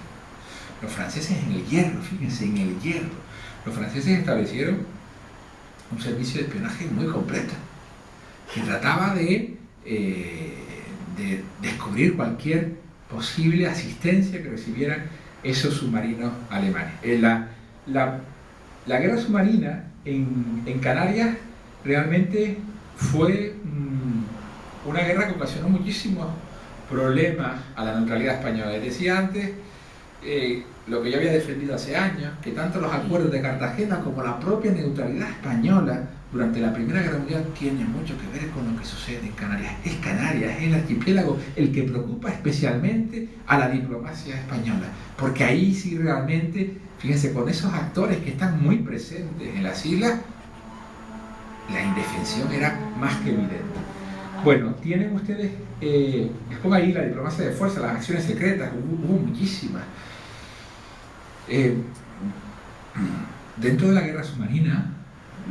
Los franceses en el Hierro, fíjense, en el Hierro, los franceses establecieron un servicio de espionaje muy completo, que trataba de descubrir cualquier posible asistencia que recibieran esos submarinos alemanes. La guerra submarina en Canarias realmente fue una guerra que ocasionó muchísimos problemas a la neutralidad española. Les decía antes lo que yo había defendido hace años, que tanto los acuerdos de Cartagena como la propia neutralidad española durante la Primera Guerra Mundial tiene mucho que ver con lo que sucede en Canarias. Es Canarias, es el archipiélago el que preocupa especialmente a la diplomacia española, porque ahí sí realmente, fíjense, con esos actores que están muy presentes en las islas, la indefensión era más que evidente. Bueno, tienen ustedes, les pongo ahí la diplomacia de fuerza, las acciones secretas, hubo muchísimas. Dentro de la guerra submarina,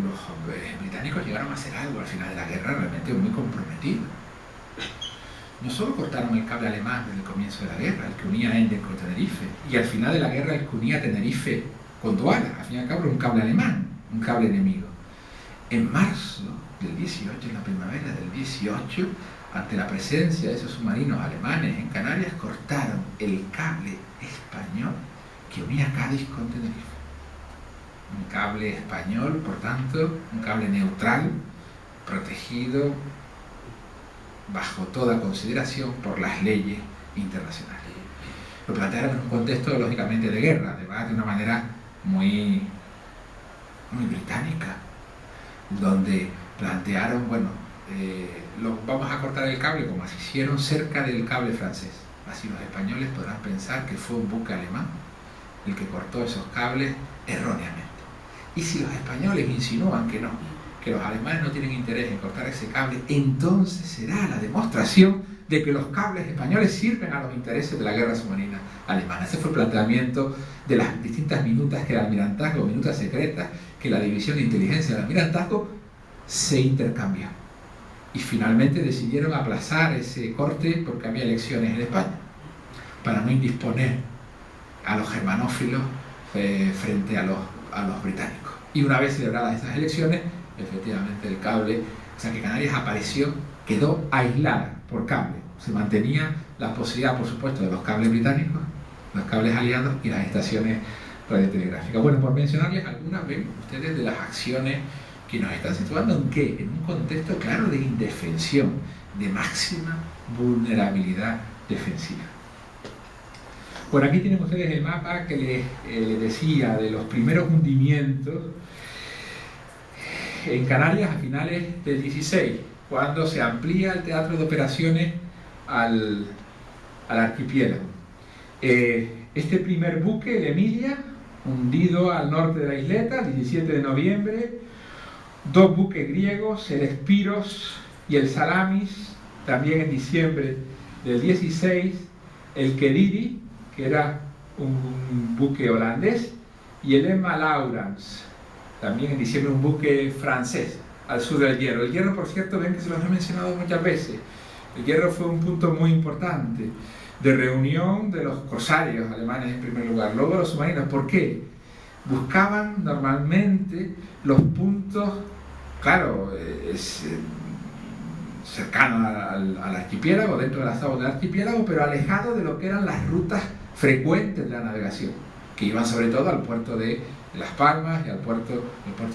los británicos llegaron a hacer algo al final de la guerra realmente muy comprometido. No solo cortaron el cable alemán desde el comienzo de la guerra, el que unía Ender con Tenerife, y al final de la guerra el que unía Tenerife con Douala, al fin y al cabo era un cable alemán, un cable enemigo. En marzo del 18, en la primavera del 18, ante la presencia de esos submarinos alemanes en Canarias, cortaron el cable español que unía Cádiz con Tenerife. Un cable español, por tanto, un cable neutral, protegido bajo toda consideración por las leyes internacionales. Lo plantearon en un contexto, lógicamente, de guerra, además de una manera muy británica, donde plantearon, bueno, vamos a cortar el cable como así hicieron cerca del cable francés. Así los españoles podrán pensar que fue un buque alemán el que cortó esos cables erróneamente. Y si los españoles insinúan que no, que los alemanes no tienen interés en cortar ese cable, entonces será la demostración de que los cables españoles sirven a los intereses de la guerra submarina alemana. Ese fue el planteamiento de las distintas minutas que el almirantazgo, minutas secretas, que la división de inteligencia del almirantazgo se intercambió. Y finalmente decidieron aplazar ese corte porque había elecciones en España, para no indisponer a los germanófilos frente a los británicos. Y una vez celebradas esas elecciones, efectivamente el cable, o sea que Canarias apareció, quedó aislada por cable. Se mantenía la posibilidad, por supuesto, de los cables británicos, los cables aliados y las estaciones radiotelegráficas. Bueno, por mencionarles algunas, ven ustedes de las acciones que nos están situando en qué, en un contexto claro de indefensión, de máxima vulnerabilidad defensiva. Por aquí tienen ustedes el mapa que les decía de los primeros hundimientos en Canarias a finales del 16, cuando se amplía el teatro de operaciones al archipiélago. este primer buque, el Emilia, hundido al norte de la isleta, el 17 de noviembre, 2 buques griegos, el Spiros y el Salamis, también en diciembre del 16, el Kediri, que era un buque holandés, y el Emma Laurens, también en diciembre un buque francés, al sur del Hierro. El Hierro, por cierto, ven que se los he mencionado muchas veces. El Hierro fue un punto muy importante de reunión de los corsarios alemanes en primer lugar, luego los submarinos. ¿Por qué? Buscaban normalmente los puntos, claro, cercanos al archipiélago, dentro de las aguas del archipiélago, pero alejados de lo que eran las rutas frecuentes de la navegación, que iban sobre todo al puerto de Las Palmas y al puerto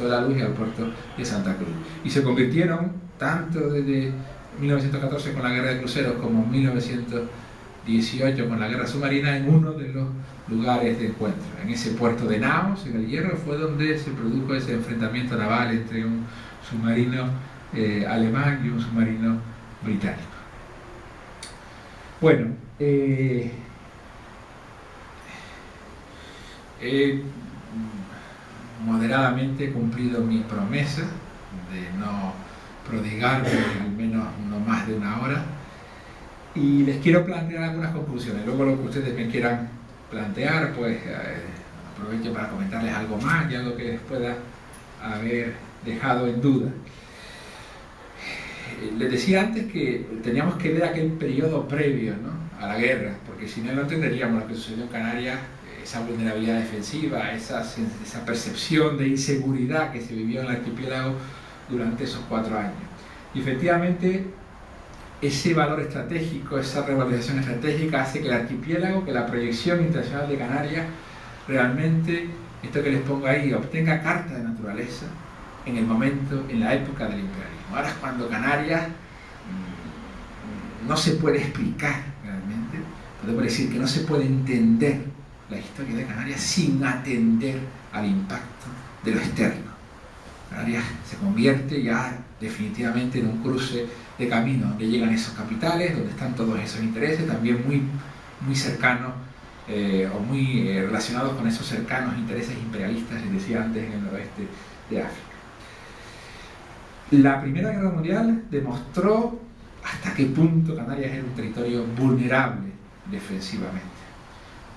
de La Luz y al puerto de Santa Cruz. Y se convirtieron, tanto desde 1914 con la guerra de cruceros como en 1918 con la guerra submarina, en uno de los lugares de encuentro. En ese puerto de Naos, en el Hierro, fue donde se produjo ese enfrentamiento naval entre un submarino alemán y un submarino británico. Bueno, he moderadamente cumplido mi promesa de no prodigarme al menos no más de una hora, y les quiero plantear algunas conclusiones. Luego lo que ustedes me quieran plantear, pues aprovecho para comentarles algo más y algo que les pueda haber dejado en duda. Les decía antes que teníamos que ver aquel periodo previo, ¿no?, a la guerra, porque si no, no entenderíamos lo que sucedió en Canarias, esa vulnerabilidad defensiva, esa percepción de inseguridad que se vivió en el archipiélago durante esos 4 años. Y efectivamente, ese valor estratégico, esa revalorización estratégica hace que el archipiélago, que la proyección internacional de Canarias, realmente, esto que les pongo ahí, obtenga carta de naturaleza en el momento, en la época del imperialismo. Ahora es cuando Canarias no se puede explicar realmente, podemos decir que no se puede entender la historia de Canarias sin atender al impacto de lo externo. Canarias se convierte ya definitivamente en un cruce de camino, donde llegan esos capitales, donde están todos esos intereses, también muy cercanos o muy relacionados con esos cercanos intereses imperialistas, les decía antes, en el noroeste de África. La Primera Guerra Mundial demostró hasta qué punto Canarias era un territorio vulnerable defensivamente,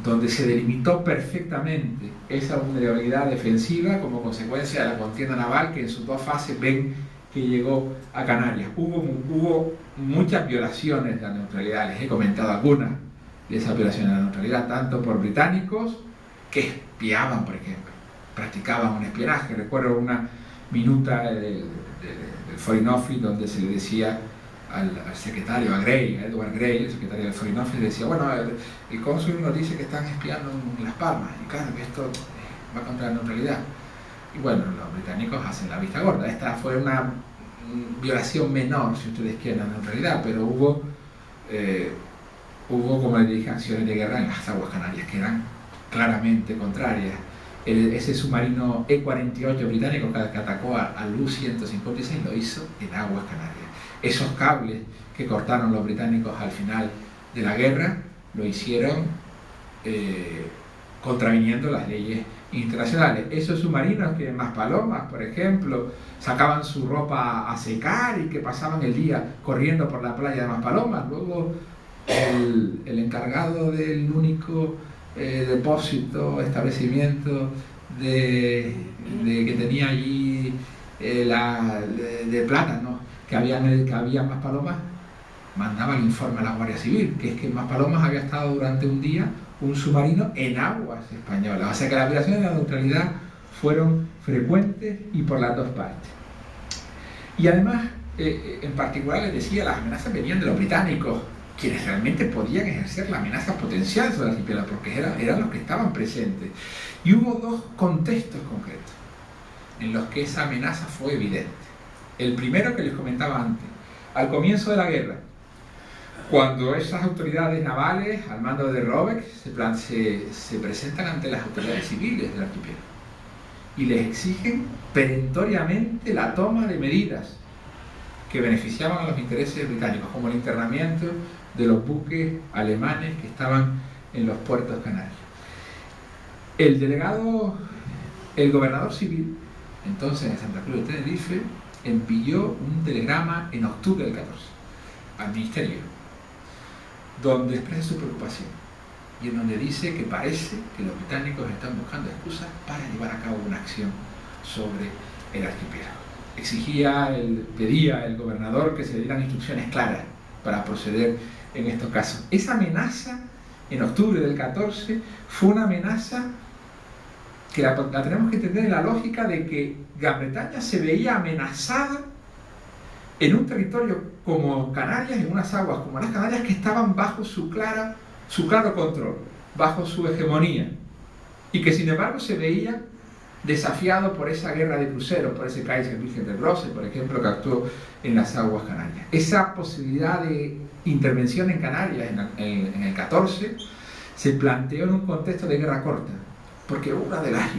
donde se delimitó perfectamente esa vulnerabilidad defensiva como consecuencia de la contienda naval, que en sus 2 fases ven que llegó a Canarias. Hubo muchas violaciones de la neutralidad, les he comentado algunas de esas violaciones de la neutralidad, tanto por británicos que espiaban, por ejemplo, practicaban un espionaje. Recuerdo una minuta del Foreign Office donde se le decía al secretario, a Edward Grey, el secretario del Foreign Office, le decía, bueno, el cónsul nos dice que están espiando en Las Palmas, y claro, que esto va contra la neutralidad. Y bueno, los británicos hacen la vista gorda. Esta fue una violación menor, si ustedes quieren, a la neutralidad, pero hubo, como les dije, acciones de guerra en las aguas canarias que eran claramente contrarias. Ese submarino E-48 británico que atacó al U-156 lo hizo en aguas canarias. Esos cables que cortaron los británicos al final de la guerra lo hicieron contraviniendo las leyes internacionales. Esos submarinos que en Maspalomas, por ejemplo, sacaban su ropa a secar y que pasaban el día corriendo por la playa de Maspalomas, luego el encargado del único depósito, establecimiento que tenía allí de plátano que había en Maspalomas, mandaba el informe a la Guardia Civil, que es que en Maspalomas había estado durante un día un submarino en aguas españolas. O sea que las violaciones de la neutralidad fueron frecuentes y por las 2 partes. Y además, en particular, les decía, las amenazas venían de los británicos, quienes realmente podían ejercer la amenaza potencial sobre el archipiélago, porque eran los que estaban presentes. Y hubo 2 contextos concretos en los que esa amenaza fue evidente. El primero, que les comentaba antes, al comienzo de la guerra, cuando esas autoridades navales, al mando de Robeck, se presentan ante las autoridades civiles del archipiélago y les exigen perentoriamente la toma de medidas que beneficiaban a los intereses británicos, como el internamiento de los buques alemanes que estaban en los puertos canarios. el gobernador civil, entonces en Santa Cruz de Tenerife, envió un telegrama en octubre del 14 al ministerio, donde expresa su preocupación y en donde dice que parece que los británicos están buscando excusas para llevar a cabo una acción sobre el archipiélago. Pedía el gobernador que se le dieran instrucciones claras para proceder en estos casos. Esa amenaza en octubre del 14 fue una amenaza que la tenemos que entender en la lógica de que Gran Bretaña se veía amenazada en un territorio como Canarias, en unas aguas como las Canarias, que estaban bajo su claro control, bajo su hegemonía, y que sin embargo se veía desafiado por esa guerra de cruceros, por ese Kaiser Wilhelm del Grosse, por ejemplo, que actuó en las aguas canarias. Esa posibilidad de intervención en Canarias en el 14 se planteó en un contexto de guerra corta, porque una de las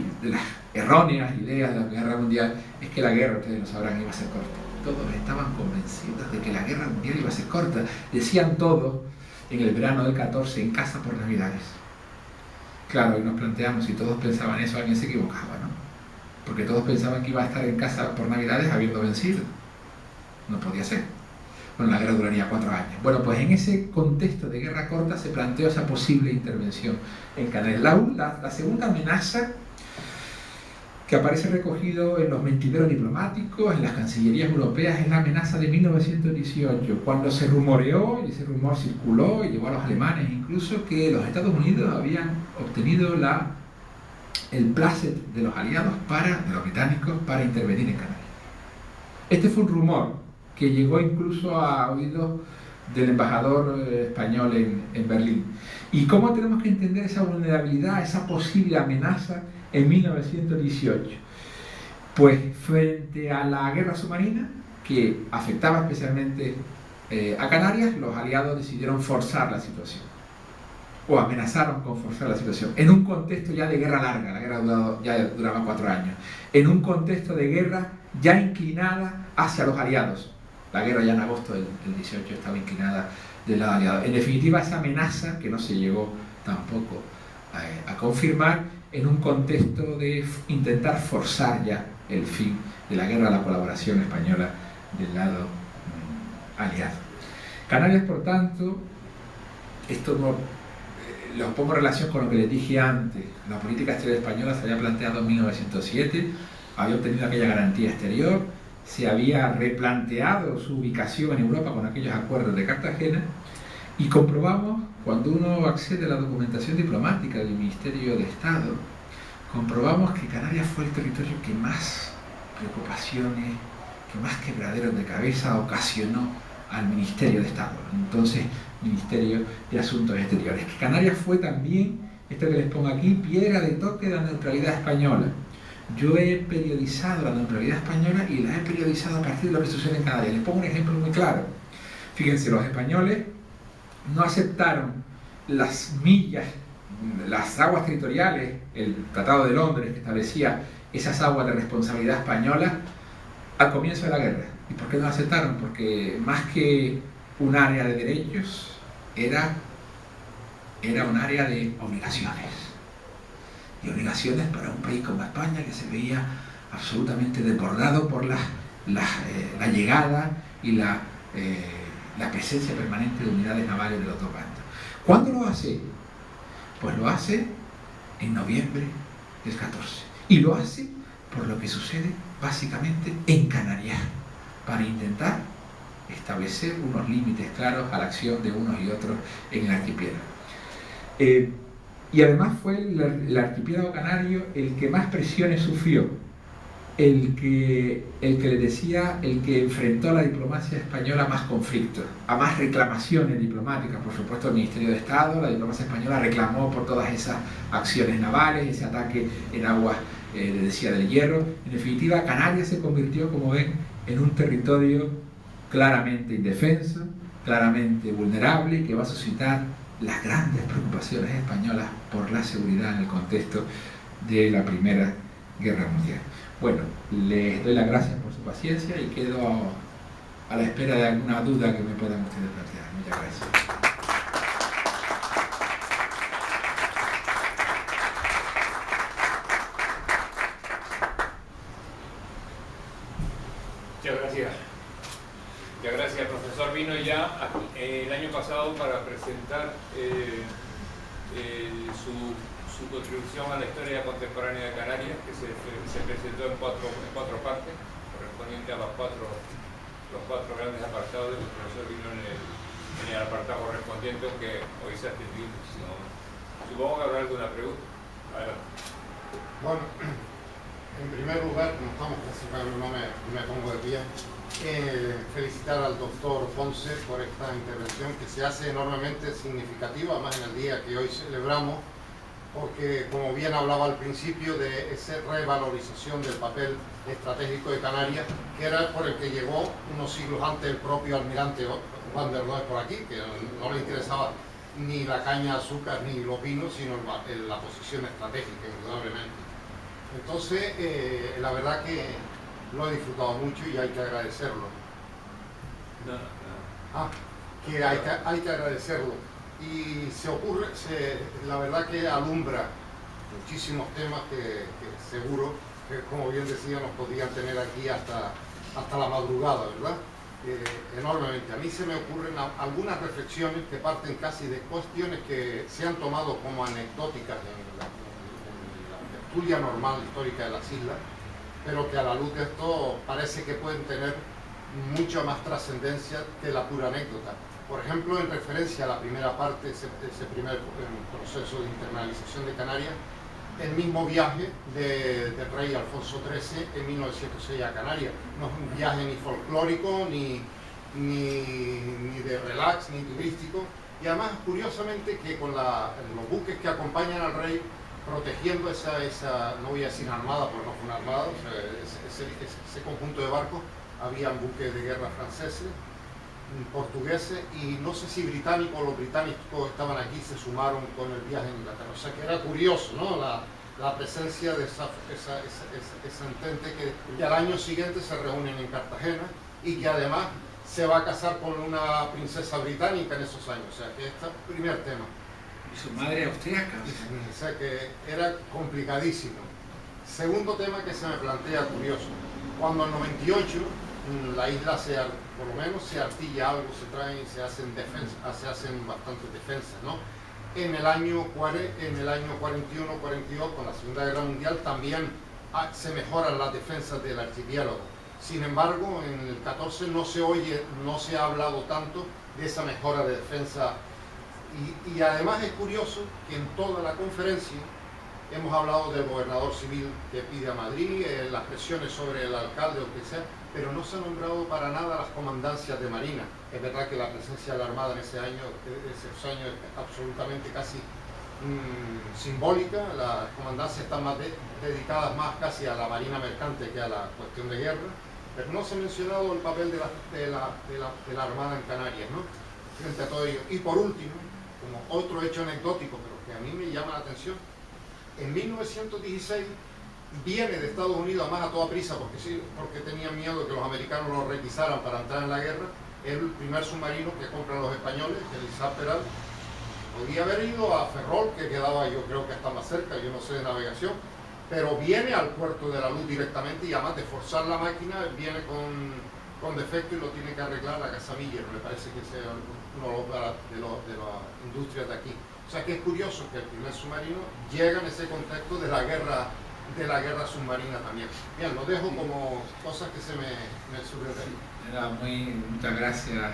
erróneas ideas de la Guerra Mundial es que la guerra, ustedes lo sabrán, iba a ser corta. Todos estaban convencidos de que la Guerra Mundial iba a ser corta. Decían todos en el verano del 14, en casa por Navidades. Claro, y nos planteamos, si todos pensaban eso, alguien se equivocaba, ¿no? Porque todos pensaban que iba a estar en casa por Navidades habiendo vencido. No podía ser. Bueno, la guerra duraría 4 años. Bueno, pues en ese contexto de guerra corta se planteó esa posible intervención en Canarias. La segunda amenaza que aparece recogido en los mentideros diplomáticos, en las cancillerías europeas, es la amenaza de 1918, cuando se rumoreó, y ese rumor circuló y llegó a los alemanes incluso, que los Estados Unidos habían obtenido el placet de los aliados, de los británicos, para intervenir en Canarias. Este fue un rumor que llegó incluso a oídos del embajador español en Berlín. ¿Y cómo tenemos que entender esa vulnerabilidad, esa posible amenaza en 1918? Pues frente a la guerra submarina, que afectaba especialmente a Canarias, los aliados decidieron forzar la situación, o amenazaron con forzar la situación, en un contexto ya de guerra larga. La guerra ya duraba 4 años, en un contexto de guerra ya inclinada hacia los aliados. La guerra ya en agosto del 18 estaba inclinada del lado aliado. En definitiva, esa amenaza, que no se llegó tampoco a confirmar, en un contexto de intentar forzar ya el fin de la guerra, la colaboración española del lado aliado. Canarias, por tanto, esto lo pongo en relación con lo que les dije antes. La política exterior española se había planteado en 1907, había obtenido aquella garantía exterior, se había replanteado su ubicación en Europa con aquellos acuerdos de Cartagena, y comprobamos, cuando uno accede a la documentación diplomática del Ministerio de Estado, comprobamos que Canarias fue el territorio que más preocupaciones, que más quebraderos de cabeza ocasionó al Ministerio de Estado, entonces Ministerio de Asuntos Exteriores. Que Canarias fue también, esto que les pongo aquí, piedra de toque de la neutralidad española. Yo he periodizado la neutralidad española y la he periodizado a partir de lo que sucede en Canarias. Les pongo un ejemplo muy claro. Fíjense, los españoles no aceptaron las millas, las aguas territoriales, el Tratado de Londres que establecía esas aguas de responsabilidad española al comienzo de la guerra. ¿Y por qué no lo aceptaron? Porque más que un área de derechos, era un área de obligaciones. Y obligaciones para un país como España, que se veía absolutamente desbordado por la llegada y la presencia permanente de unidades navales de los dos bandos. ¿Cuándo lo hace? Pues lo hace en noviembre del 14. Y lo hace por lo que sucede básicamente en Canarias, para intentar establecer unos límites claros a la acción de unos y otros en el archipiélago. Y además fue el archipiélago canario el que más presiones sufrió, el que enfrentó a la diplomacia española a más conflictos, a más reclamaciones diplomáticas. Por supuesto, el Ministerio de Estado, la diplomacia española reclamó por todas esas acciones navales, ese ataque en aguas de Silla del Hierro. En definitiva, Canarias se convirtió, como ven, en un territorio claramente indefenso, claramente vulnerable, que va a suscitar las grandes preocupaciones españolas por la seguridad en el contexto de la Primera Guerra Mundial. Bueno, les doy las gracias por su paciencia y quedo a la espera de alguna duda que me puedan ustedes plantear. Muchas gracias. Muchas gracias, profesor. Vino ya el año pasado para presentar su contribución a la historia contemporánea de Canarias, que se presentó en cuatro partes, correspondiente a los cuatro grandes apartados. El profesor vino en el apartado correspondiente, que hoy se ha atendido muchísimo más. Supongo que habrá alguna pregunta. Adelante. Bueno, en primer lugar, como estamos casi, no me pongo de pie, felicitar al doctor Ponce por esta intervención que se hace enormemente significativa, además en el día que hoy celebramos, porque como bien hablaba al principio de esa revalorización del papel estratégico de Canarias, que era por el que llegó unos siglos antes el propio almirante Van der Noot por aquí, que no le interesaba ni la caña de azúcar ni los pinos, sino la posición estratégica, indudablemente. Entonces, la verdad que lo he disfrutado mucho y hay que agradecerlo. Que hay que agradecerlo. Y la verdad que alumbra muchísimos temas que seguro, que como bien decía, nos podrían tener aquí hasta la madrugada, ¿verdad? Enormemente. A mí se me ocurren algunas reflexiones que parten casi de cuestiones que se han tomado como anecdóticas en la tertulia normal histórica de las islas, pero que a la luz de esto parece que pueden tener mucha más trascendencia que la pura anécdota. Por ejemplo, en referencia a la primera parte, ese primer proceso de internalización de Canarias, el mismo viaje del rey Alfonso XIII en 1906 a Canarias. No es un viaje ni folclórico, ni de relax, ni turístico. Y además, curiosamente, que con los buques que acompañan al rey, protegiendo esa no voy a decir armada, porque no fue una armada, o sea, ese conjunto de barcos, habían buques de guerra franceses, portugueses, y no sé si británicos, los británicos estaban aquí, se sumaron con el viaje en Inglaterra. O sea que era curioso, ¿no? La presencia de esa entente que al año siguiente se reúnen en Cartagena y que además se va a casar con una princesa británica en esos años. O sea que este es el primer tema. Y su madre austríaca. O sea que era complicadísimo. Segundo tema que se me plantea curioso. Cuando en 98 la isla por lo menos se artilla algo, se hacen bastantes defensas, ¿no? En el año 41-42, con la Segunda Guerra Mundial, también se mejoran las defensas del archipiélago. Sin embargo, en el 14 no se ha hablado tanto de esa mejora de defensa. Y además es curioso que en toda la conferencia hemos hablado del gobernador civil que pide a Madrid, las presiones sobre el alcalde o lo que sea, pero no se ha nombrado para nada las comandancias de Marina. Es verdad que la presencia de la Armada en esos años es absolutamente casi simbólica. Las comandancias están dedicadas más casi a la Marina mercante que a la cuestión de guerra, pero no se ha mencionado el papel de la Armada en Canarias, ¿no? Frente a todo ello. Y por último, como otro hecho anecdótico, pero que a mí me llama la atención, en 1916 viene de Estados Unidos, además a toda prisa, porque tenían miedo de que los americanos lo requisaran para entrar en la guerra, el primer submarino que compran los españoles, el Isaac Peral. Podía haber ido a Ferrol, que quedaba yo creo que hasta más cerca, yo no sé de navegación, pero viene al puerto de la Luz directamente y además de forzar la máquina, viene con defecto y lo tiene que arreglar la Casa Villero. Me parece que sea uno de las industrias de aquí. O sea que es curioso que el primer submarino llega en ese contexto de la guerra submarina también. Bien, lo dejo como cosas que se me surgen. Muchas gracias,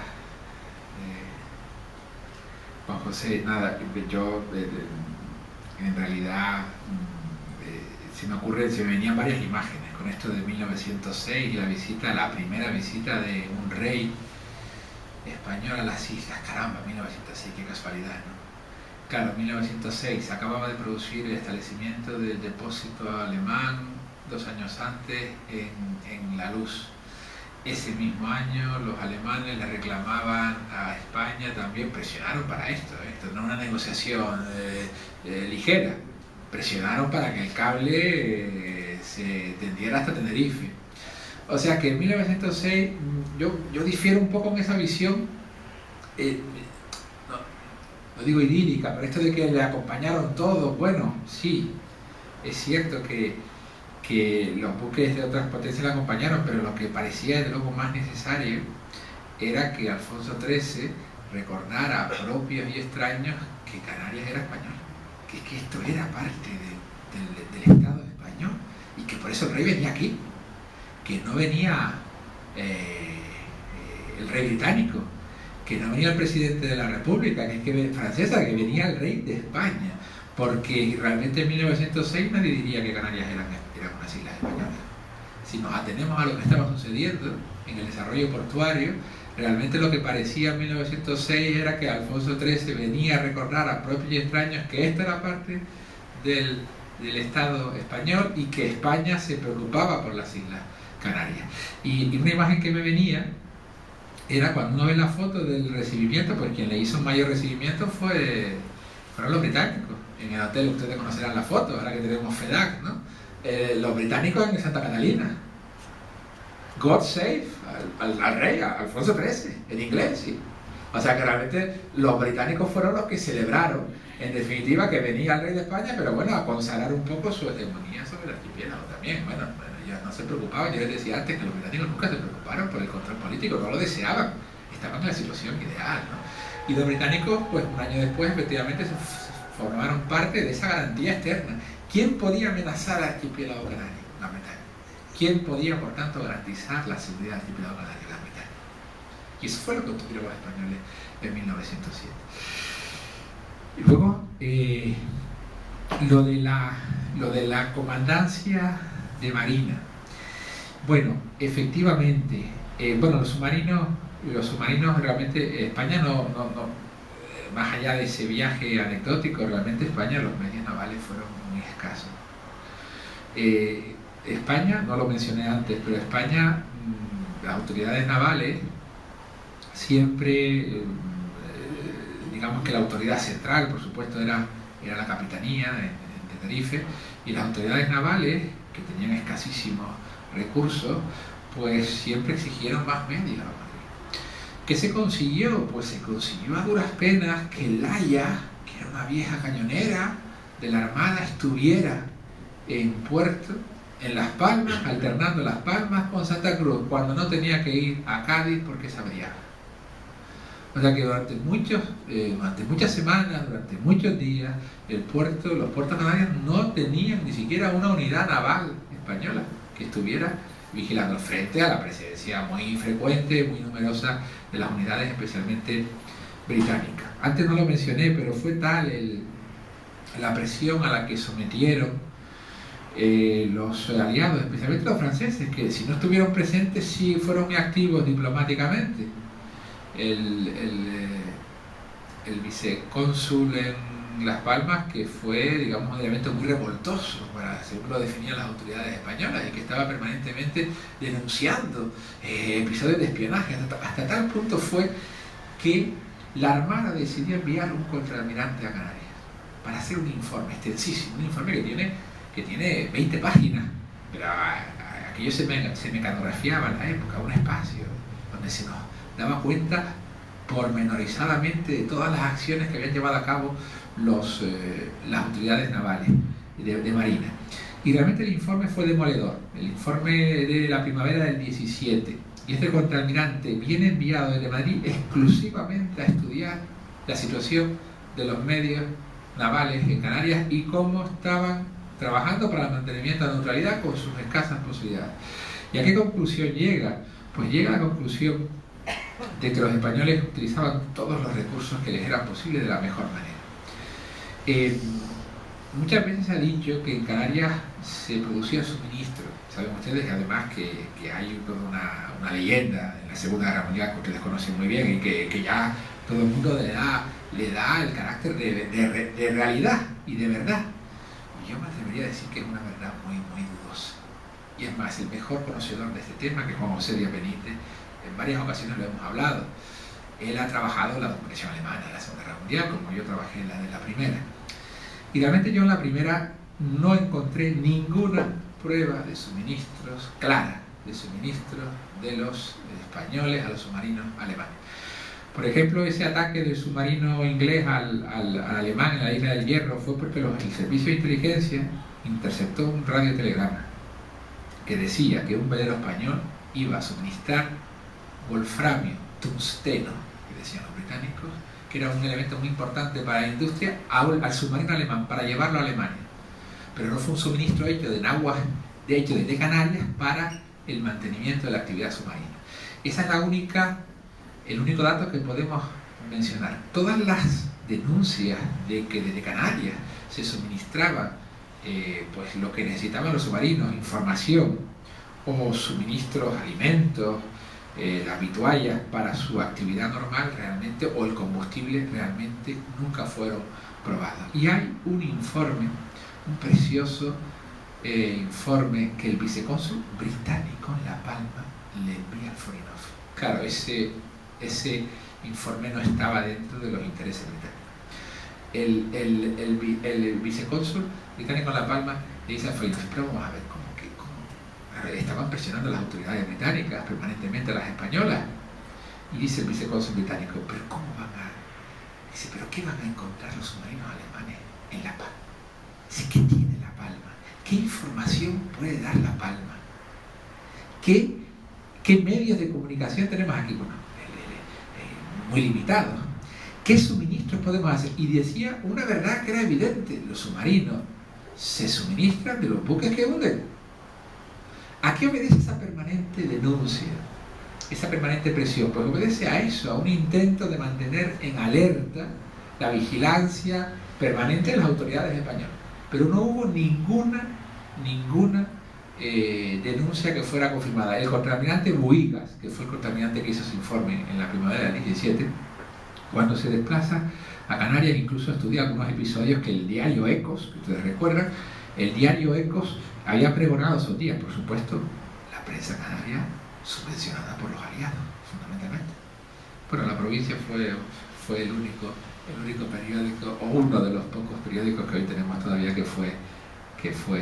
Juan José. Nada, yo en realidad se me venían varias imágenes con esto de 1906 y la primera visita de un rey español a las islas. Caramba, 1906, qué casualidad, ¿no? Claro, 1906, se acababa de producir el establecimiento del depósito alemán 2 años antes en La Luz. Ese mismo año los alemanes le reclamaban a España, también presionaron para esto no es una negociación ligera, presionaron para que el cable se tendiera hasta Tenerife. O sea que en 1906 yo difiero un poco en esa visión, no digo idílica, pero esto de que le acompañaron todos, bueno, sí, es cierto que los buques de otras potencias le acompañaron, pero lo que parecía de luego más necesario era que Alfonso XIII recordara a propios y extraños que Canarias era española, que esto era parte del Estado español y que por eso el rey venía aquí, que no venía el rey británico, que no venía el presidente de la República, francesa, que venía el rey de España, porque realmente en 1906 nadie diría que Canarias eran unas islas españolas. Si nos atenemos a lo que estaba sucediendo en el desarrollo portuario, realmente lo que parecía en 1906 era que Alfonso XIII venía a recordar a propios y extraños que esta era parte del Estado español y que España se preocupaba por las Islas Canarias. Y una imagen que me venía era cuando uno ve la foto del recibimiento, pues quien le hizo un mayor recibimiento fueron los británicos. En el hotel ustedes conocerán la foto, ahora que tenemos FEDAC, ¿no? Los británicos en Santa Catalina. God save al rey, a Alfonso XIII, en inglés, sí. O sea que realmente los británicos fueron los que celebraron, en definitiva, que venía el rey de España, pero bueno, a consagrar un poco su hegemonía sobre el archipiélago también. Bueno, ellos no se preocupaban, yo les decía antes que los británicos nunca se preocuparon por el control político, no lo deseaban, estaban en la situación ideal, ¿no? Y los británicos, pues un año después, efectivamente, formaron parte de esa garantía externa. ¿Quién podía amenazar al archipiélago canario? La Bretaña. ¿Quién podía, por tanto, garantizar la seguridad del archipiélago canario? La Bretaña. Y eso fue lo que obtuvieron los españoles en 1907. Y luego, lo de la comandancia de marina. Bueno, efectivamente, los submarinos realmente, España no más allá de ese viaje anecdótico, realmente España, los medios navales fueron muy escasos. España, no lo mencioné antes, pero España, las autoridades navales, siempre, digamos que la autoridad central, por supuesto, era la Capitanía de Tenerife, y las autoridades navales, que tenían escasísimos recursos, pues siempre exigieron más medios. ¿Qué se consiguió? Pues se consiguió a duras penas que el Haya, que era una vieja cañonera de la Armada, estuviera en puerto, en Las Palmas, alternando Las Palmas con Santa Cruz, cuando no tenía que ir a Cádiz porque se averiaba. O sea que durante muchas semanas, durante muchos días, los puertos canarios no tenían ni siquiera una unidad naval española que estuviera vigilando frente a la presencia muy frecuente, muy numerosa de las unidades, especialmente británicas. Antes no lo mencioné, pero fue tal la presión a la que sometieron los aliados, especialmente los franceses, que si no estuvieron presentes, sí fueron muy activos diplomáticamente. El vicecónsul en Las Palmas, que fue, digamos, un elemento muy revoltoso, según lo definían las autoridades españolas, y que estaba permanentemente denunciando episodios de espionaje. Hasta tal punto fue que la Armada decidió enviar un contraalmirante a Canarias para hacer un informe extensísimo, un informe que tiene 20 páginas, pero aquello se mecanografiaba en la época, un espacio donde se nos daba cuenta pormenorizadamente de todas las acciones que habían llevado a cabo las autoridades navales de Marina. Y realmente el informe fue demoledor, el informe de la primavera del 17. Y este contraalmirante viene enviado desde Madrid exclusivamente a estudiar la situación de los medios navales en Canarias y cómo estaban trabajando para el mantenimiento de la neutralidad con sus escasas posibilidades. ¿Y a qué conclusión llega? Pues llega a la conclusión de que los españoles utilizaban todos los recursos que les eran posibles de la mejor manera. Muchas veces se ha dicho que en Canarias se producía suministro. Saben ustedes además que hay toda una leyenda en la Segunda Guerra Mundial que ustedes conocen muy bien y que ya todo el mundo le da el carácter de realidad y de verdad. Y yo me atrevería a decir que es una verdad muy, muy dudosa. Y es más, el mejor conocedor de este tema, que es Juan José Díaz Benítez, en varias ocasiones lo hemos hablado. Él ha trabajado en la documentación alemana de la Segunda Guerra Mundial, como yo trabajé en la de la primera. Y realmente yo en la primera no encontré ninguna prueba de suministros clara, de suministros de los españoles a los submarinos alemanes. Por ejemplo, ese ataque del submarino inglés al alemán en la isla del Hierro fue porque el servicio de inteligencia interceptó un radiotelegrama que decía que un velero español iba a suministrar wolframio tungsteno, que decían los británicos, que era un elemento muy importante para la industria, al submarino alemán, para llevarlo a Alemania. Pero no fue un suministro hecho de aguas, desde Canarias, para el mantenimiento de la actividad submarina. Esa es el único dato que podemos mencionar. Todas las denuncias de que desde Canarias se suministraba pues lo que necesitaban los submarinos, información o suministros, alimentos, las vituallas para su actividad normal realmente, o el combustible realmente nunca fueron probados. Y hay un informe, un precioso informe que el vicecónsul británico en La Palma le envía al Foreign Office. Claro, ese informe no estaba dentro de los intereses británicos. El vicecónsul británico en La Palma le dice al Foreign Office, pero vamos a ver cómo estaban presionando a las autoridades británicas permanentemente, a las españolas. Y dice el vicecónsul británico, pero ¿cómo van a...? Dice, ¿pero qué van a encontrar los submarinos alemanes en La Palma? Dice, ¿qué tiene La Palma? ¿Qué información puede dar La Palma? ¿Qué medios de comunicación tenemos aquí? Bueno, muy limitados. ¿Qué suministros podemos hacer? Y decía una verdad que era evidente, los submarinos se suministran de los buques que hunden. ¿A qué obedece esa permanente denuncia? Esa permanente presión, pues obedece a eso, a un intento de mantener en alerta la vigilancia permanente de las autoridades españolas. Pero no hubo ninguna denuncia que fuera confirmada. El contraalmirante Buigas, que fue el contraalmirante que hizo su informe en la primavera del 17, cuando se desplaza a Canarias, incluso estudia algunos episodios que el diario Ecos, que ustedes recuerdan, el diario Ecos había pregonado esos días, por supuesto, la prensa canaria subvencionada por los aliados, fundamentalmente. Bueno, la provincia fue el único periódico, o uno de los pocos periódicos que hoy tenemos todavía que fue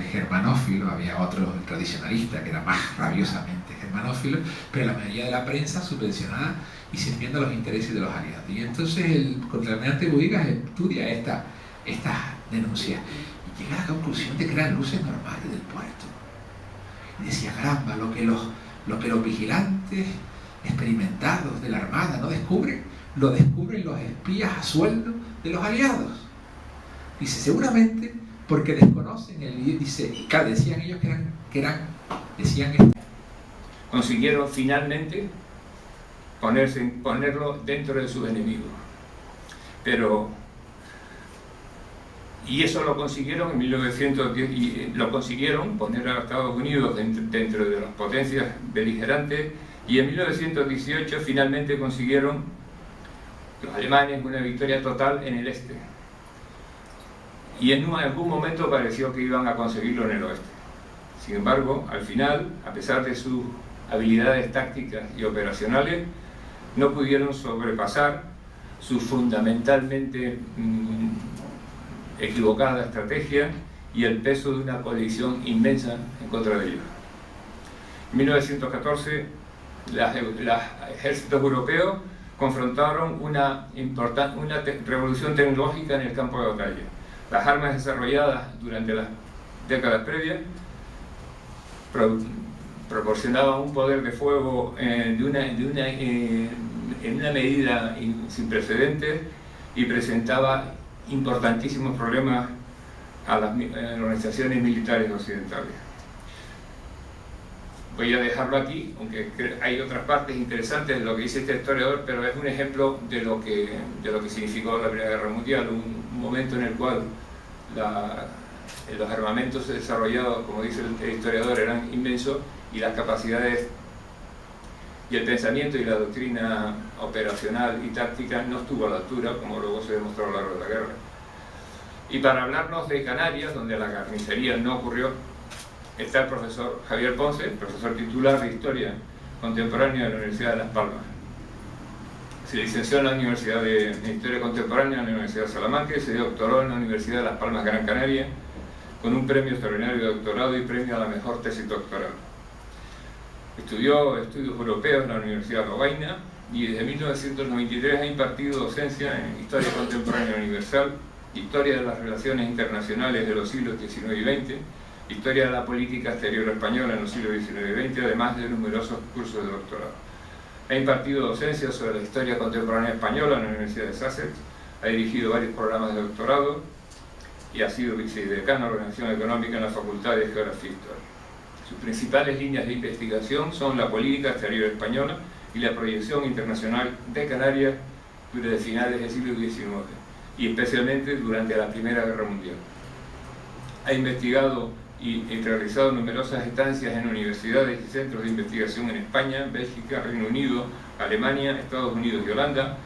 germanófilo. Había otro tradicionalista que era más rabiosamente germanófilo, pero la mayoría de la prensa subvencionada y sirviendo a los intereses de los aliados. Y entonces el contraalmirante Buigas estudia estas denuncias y llega a la conclusión de que eran luces normales del puerto. Y decía, caramba, lo que los vigilantes experimentados de la Armada no descubren, lo descubren los espías a sueldo de los aliados. Dice, seguramente porque desconocen el video. Dice, y claro, decían ellos consiguieron finalmente ponerlo dentro de sus enemigos. Y eso lo consiguieron en 1910, y lo consiguieron poner a Estados Unidos dentro de las potencias beligerantes, y en 1918 finalmente consiguieron los alemanes una victoria total en el este. Y en algún momento pareció que iban a conseguirlo en el oeste. Sin embargo, al final, a pesar de sus habilidades tácticas y operacionales, no pudieron sobrepasar su fundamentalmente equivocada estrategia y el peso de una coalición inmensa en contra de ellos. En 1914, los ejércitos europeos confrontaron una revolución tecnológica en el campo de batalla. Las armas desarrolladas durante las décadas previas proporcionaban un poder de fuego en una medida sin precedentes, y presentaba importantísimos problemas a las organizaciones militares occidentales. Voy a dejarlo aquí, aunque hay otras partes interesantes de lo que dice este historiador, pero es un ejemplo de lo que significó la Primera Guerra Mundial, un momento en el cual los armamentos desarrollados, como dice el historiador, eran inmensos, y las capacidades y el pensamiento y la doctrina operacional y táctica no estuvo a la altura, como luego se demostró a lo largo de la guerra. Y para hablarnos de Canarias, donde la carnicería no ocurrió, está el profesor Javier Ponce, profesor titular de Historia Contemporánea de la Universidad de Las Palmas. Se licenció en la Universidad de Historia Contemporánea en la Universidad de Salamanca y se doctoró en la Universidad de Las Palmas Gran Canaria con un premio extraordinario de doctorado y premio a la mejor tesis doctoral. Estudió estudios europeos en la Universidad de Lovaina y desde 1993 ha impartido docencia en Historia Contemporánea Universal, Historia de las Relaciones Internacionales de los siglos XIX y XX, Historia de la Política Exterior Española en los siglos XIX y XX, además de numerosos cursos de doctorado. Ha impartido docencia sobre la historia contemporánea española en la Universidad de Sussex, ha dirigido varios programas de doctorado y ha sido vicedecano de Organización Económica en la Facultad de Geografía e Historia. Sus principales líneas de investigación son la política exterior española y la proyección internacional de Canarias durante finales del siglo XIX y especialmente durante la Primera Guerra Mundial. Ha investigado y realizado numerosas estancias en universidades y centros de investigación en España, Bélgica, Reino Unido, Alemania, Estados Unidos y Holanda,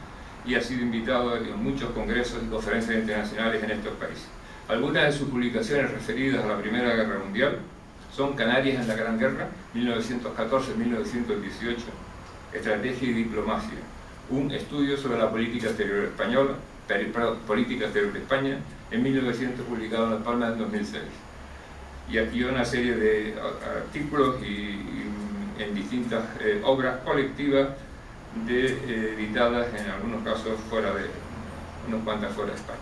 y ha sido invitado a muchos congresos y conferencias internacionales en estos países. Algunas de sus publicaciones referidas a la Primera Guerra Mundial son Canarias en la Gran Guerra, 1914-1918, Estrategia y Diplomacia, un estudio sobre la política exterior española, política exterior de España, en 1900, publicado en Las Palmas en 2006. Y aquí una serie de artículos en distintas obras colectivas editadas en algunos casos unos cuantas fuera de España.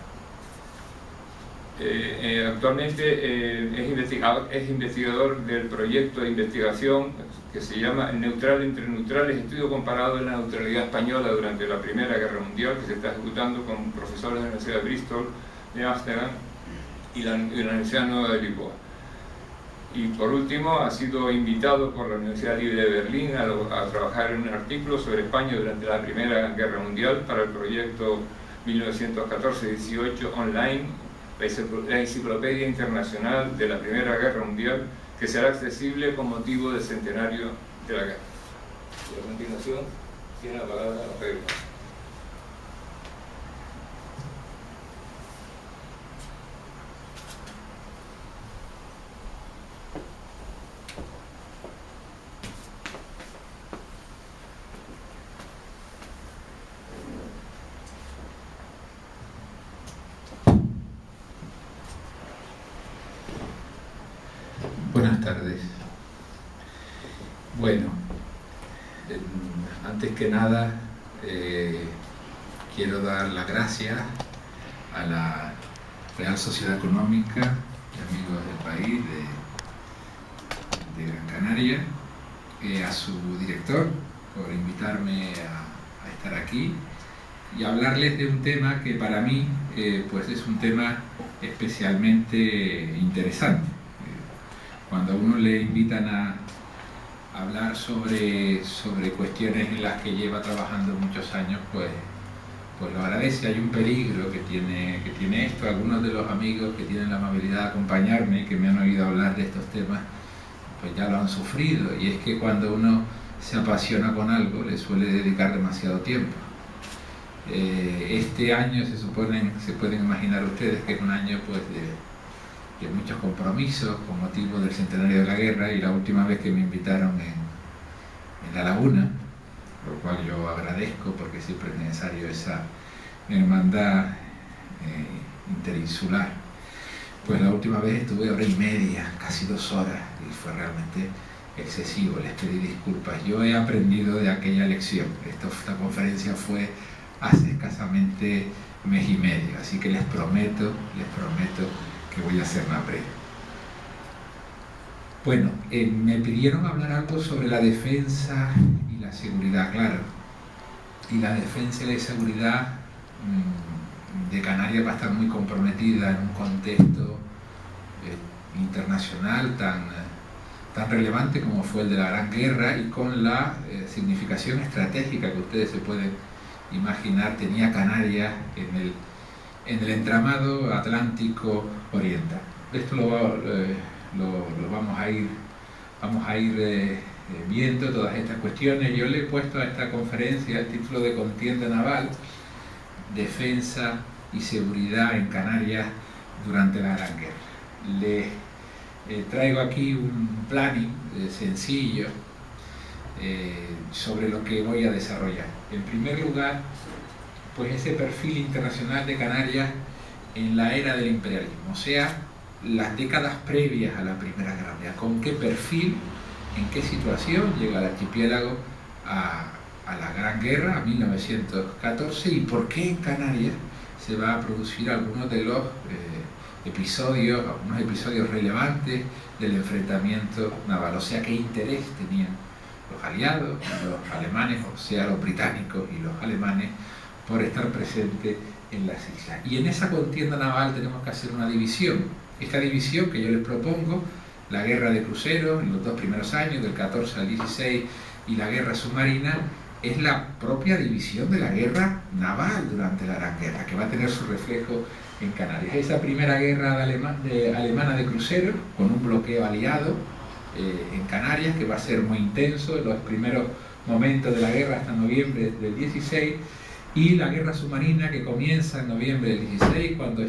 Actualmente es investigador del proyecto de investigación que se llama Neutral entre neutrales, estudio comparado de la neutralidad española durante la Primera Guerra Mundial, que se está ejecutando con profesores de la Universidad de Bristol, de Ámsterdam y la Universidad Nueva de Lisboa. Y por último, ha sido invitado por la Universidad Libre de Berlín a trabajar en un artículo sobre España durante la Primera Guerra Mundial para el proyecto 1914-18 online, la Enciclopedia Internacional de la Primera Guerra Mundial, que será accesible con motivo del centenario de la guerra. Y a continuación, tiene la palabra Pedro. Buenas tardes. Bueno, antes que nada quiero dar las gracias a la Real Sociedad Económica de Amigos del País de Gran Canaria, a su director por invitarme a estar aquí y hablarles de un tema que para mí pues es un tema especialmente interesante. Cuando a uno le invitan a hablar sobre cuestiones en las que lleva trabajando muchos años, pues lo agradece. Hay un peligro que tiene esto. Algunos de los amigos que tienen la amabilidad de acompañarme y que me han oído hablar de estos temas, pues ya lo han sufrido, y es que cuando uno se apasiona con algo le suele dedicar demasiado tiempo. Este año se pueden imaginar ustedes que es un año pues de muchos compromisos con motivo del centenario de la guerra, y la última vez que me invitaron en La Laguna, por lo cual yo agradezco porque siempre es necesario esa hermandad interinsular, pues la última vez estuve 1 hora y media, casi 2 horas, y fue realmente excesivo. Les pedí disculpas. Yo he aprendido de aquella lección. Esta conferencia fue hace escasamente 1 mes y medio, así que les prometo que voy a hacer más breve. Bueno, me pidieron hablar algo sobre la defensa y la seguridad, claro. Y la defensa y la seguridad de Canarias va a estar muy comprometida en un contexto internacional tan relevante como fue el de la Gran Guerra, y con la significación estratégica que ustedes se pueden imaginar tenía Canarias en el entramado atlántico oriental. Esto lo vamos a ir viendo, todas estas cuestiones. Yo le he puesto a esta conferencia el título de Contienda Naval, Defensa y Seguridad en Canarias durante la Gran Guerra. Les traigo aquí un planning sencillo sobre lo que voy a desarrollar. En primer lugar, pues ese perfil internacional de Canarias en la era del imperialismo, o sea, las décadas previas a la Primera Guerra Mundial. ¿Con qué perfil, en qué situación llega el archipiélago a la Gran Guerra, a 1914, y por qué en Canarias se va a producir algunos de los algunos episodios relevantes del enfrentamiento naval? O sea, qué interés tenían los aliados, los alemanes, o sea, los británicos y los alemanes, por estar presentes en las islas. Y en esa contienda naval tenemos que hacer una división. Esta división que yo les propongo, la guerra de cruceros en los 2 primeros años, del 14 al 16, y la guerra submarina, es la propia división de la guerra naval durante la Gran Guerra, que va a tener su reflejo en Canarias. Esa primera guerra alemana de cruceros, con un bloqueo aliado en Canarias, que va a ser muy intenso en los primeros momentos de la guerra hasta noviembre del 16, y la guerra submarina que comienza en noviembre del 16, cuando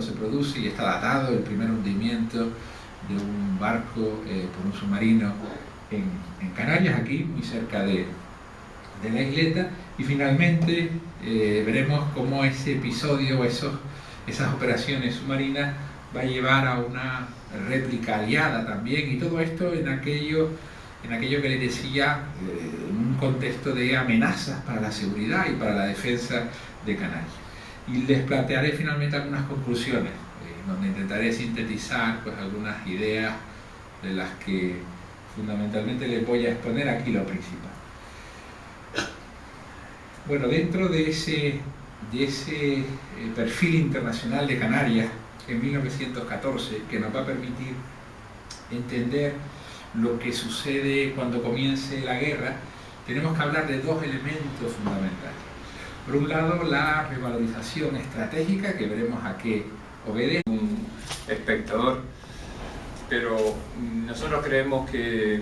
se produce y está datado el primer hundimiento de un barco por un submarino en Canarias, aquí muy cerca de la isleta. Y finalmente veremos cómo ese episodio o esas operaciones submarinas va a llevar a una réplica aliada también, y todo esto en aquello que les decía, en un contexto de amenazas para la seguridad y para la defensa de Canarias. Y les plantearé finalmente algunas conclusiones, donde intentaré sintetizar pues algunas ideas de las que fundamentalmente les voy a exponer aquí lo principal. Bueno, dentro de ese perfil internacional de Canarias en 1914, que nos va a permitir entender lo que sucede cuando comience la guerra, tenemos que hablar de 2 elementos fundamentales. Por un lado, la revalorización estratégica, que veremos a qué obedece. Un espectador, pero nosotros creemos que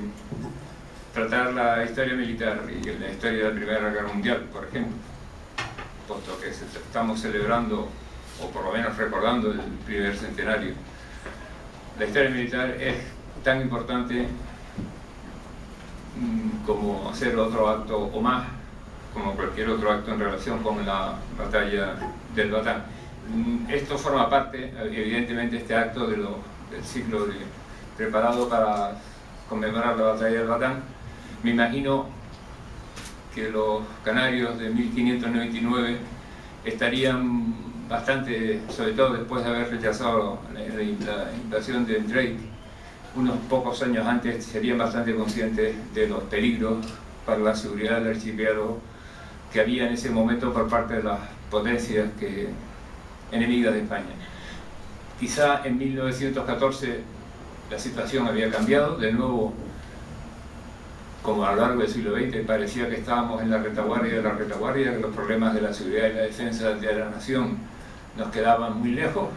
tratar la historia militar y la historia de la Primera Guerra Mundial, por ejemplo, puesto que estamos celebrando, o por lo menos recordando, el primer centenario, la historia militar es tan importante como hacer otro acto o más, como cualquier otro acto en relación con la batalla del Batán. Esto forma parte, evidentemente, este acto del ciclo preparado para conmemorar la batalla del Batán. Me imagino que los canarios de 1599 estarían bastante, sobre todo después de haber rechazado la invasión de Drake, unos pocos años antes, serían bastante conscientes de los peligros para la seguridad del archipiélago que había en ese momento por parte de las potencias enemigas de España. Quizá en 1914 la situación había cambiado, de nuevo, como a lo largo del siglo XX, parecía que estábamos en la retaguardia de la retaguardia, que los problemas de la seguridad y la defensa de la nación nos quedaban muy lejos,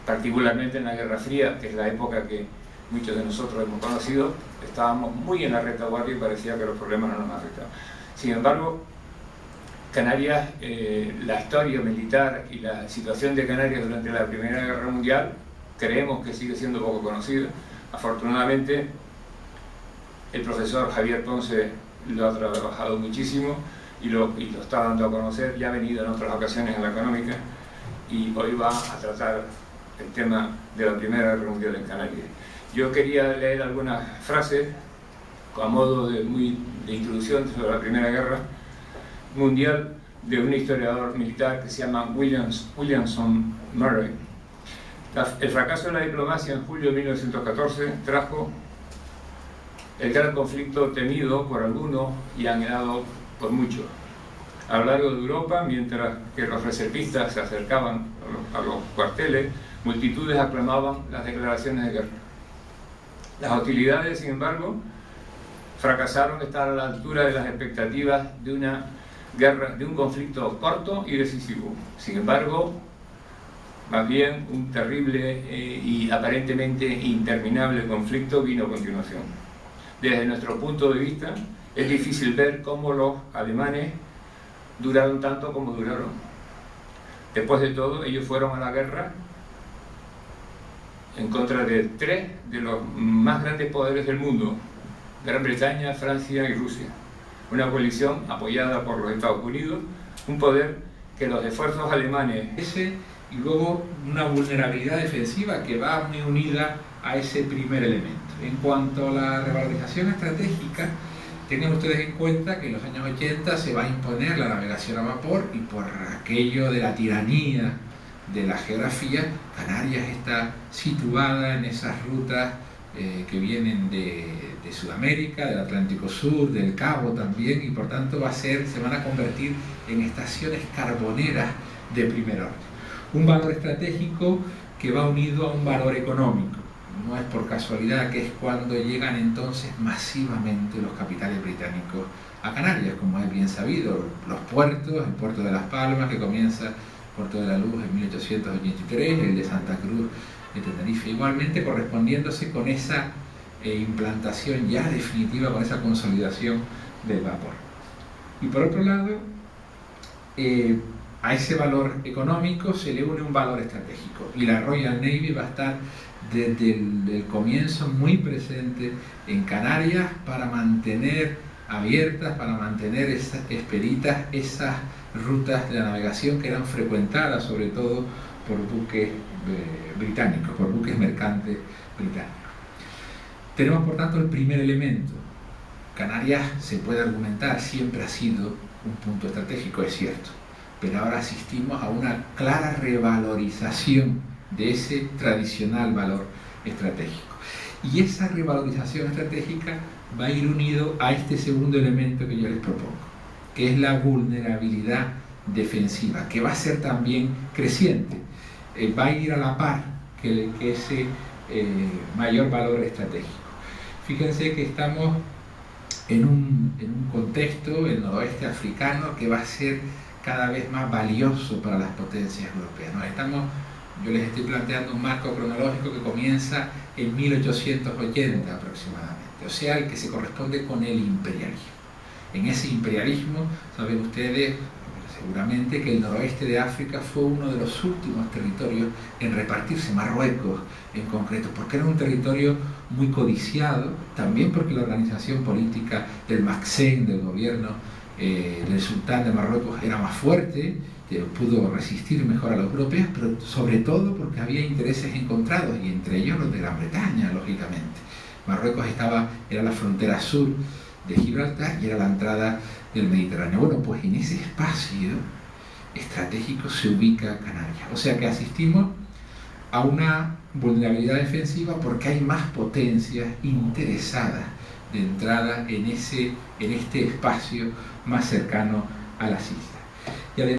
particularmente en la Guerra Fría, que es la época que muchos de nosotros hemos conocido. Estábamos muy en la retaguardia y parecía que los problemas no nos afectaban. Sin embargo, Canarias, la historia militar y la situación de Canarias durante la Primera Guerra Mundial, creemos que sigue siendo poco conocida. Afortunadamente, el profesor Javier Ponce lo ha trabajado muchísimo y lo está dando a conocer. Ya ha venido en otras ocasiones en la económica y hoy va a tratar el tema de la Primera Guerra Mundial en Canarias. Yo quería leer algunas frases a modo de introducción sobre la Primera Guerra Mundial de un historiador militar que se llama Williamson Murray. El fracaso de la diplomacia en julio de 1914 trajo el gran conflicto temido por algunos y anhelado por muchos. A lo largo de Europa, mientras que los reservistas se acercaban a los cuarteles, multitudes aclamaban las declaraciones de guerra. Las hostilidades, sin embargo, fracasaron de estar a la altura de las expectativas de una guerra, de un conflicto corto y decisivo. Sin embargo, más bien un terrible y aparentemente interminable conflicto vino a continuación. Desde nuestro punto de vista, es difícil ver cómo los alemanes duraron tanto como duraron. Después de todo, ellos fueron a la guerra en contra de 3 de los más grandes poderes del mundo: Gran Bretaña, Francia y Rusia. Una coalición apoyada por los Estados Unidos, un poder que los esfuerzos alemanes... Y luego una vulnerabilidad defensiva que va muy unida a ese primer elemento. En cuanto a la revalorización estratégica, tengan ustedes en cuenta que en los años 80 se va a imponer la navegación a vapor, y por aquello de la tiranía de la geografía, Canarias está situada en esas rutas que vienen de Sudamérica, del Atlántico Sur, del Cabo también, y por tanto se van a convertir en estaciones carboneras de primer orden. Un valor estratégico que va unido a un valor económico. No es por casualidad que es cuando llegan entonces masivamente los capitales británicos a Canarias, como es bien sabido, los puertos, el puerto de Las Palmas, que comienza Puerto de la Luz en 1883, el de Santa Cruz de Tenerife, igualmente correspondiéndose con esa implantación ya definitiva, con esa consolidación del vapor. Y por otro lado, a ese valor económico se le une un valor estratégico, y la Royal Navy va a estar desde el comienzo muy presente en Canarias para mantener abiertas, para mantener expeditas esas rutas de la navegación que eran frecuentadas sobre todo por buques británicos, por buques mercantes británicos. Tenemos por tanto el primer elemento. Canarias, se puede argumentar, siempre ha sido un punto estratégico, es cierto, pero ahora asistimos a una clara revalorización de ese tradicional valor estratégico. Y esa revalorización estratégica va a ir unido a este segundo elemento que yo les propongo, que es la vulnerabilidad defensiva, que va a ser también creciente, va a ir a la par que ese mayor valor estratégico. Fíjense que estamos en un contexto, el noroeste africano, que va a ser cada vez más valioso para las potencias europeas. Yo les estoy planteando un marco cronológico que comienza en 1880 aproximadamente, o sea, el que se corresponde con el imperialismo. En ese imperialismo, saben ustedes seguramente que el noroeste de África fue uno de los últimos territorios en repartirse, Marruecos en concreto, porque era un territorio muy codiciado, también porque la organización política del Maxen, del gobierno del sultán de Marruecos, era más fuerte, pudo resistir mejor a los europeos, pero sobre todo porque había intereses encontrados, y entre ellos los de Gran Bretaña, lógicamente. Marruecos era la frontera sur de Gibraltar y era la entrada del Mediterráneo. Bueno, pues en ese espacio estratégico se ubica Canarias. O sea que asistimos a una vulnerabilidad defensiva porque hay más potencias interesadas de entrada en este espacio más cercano a las islas. Y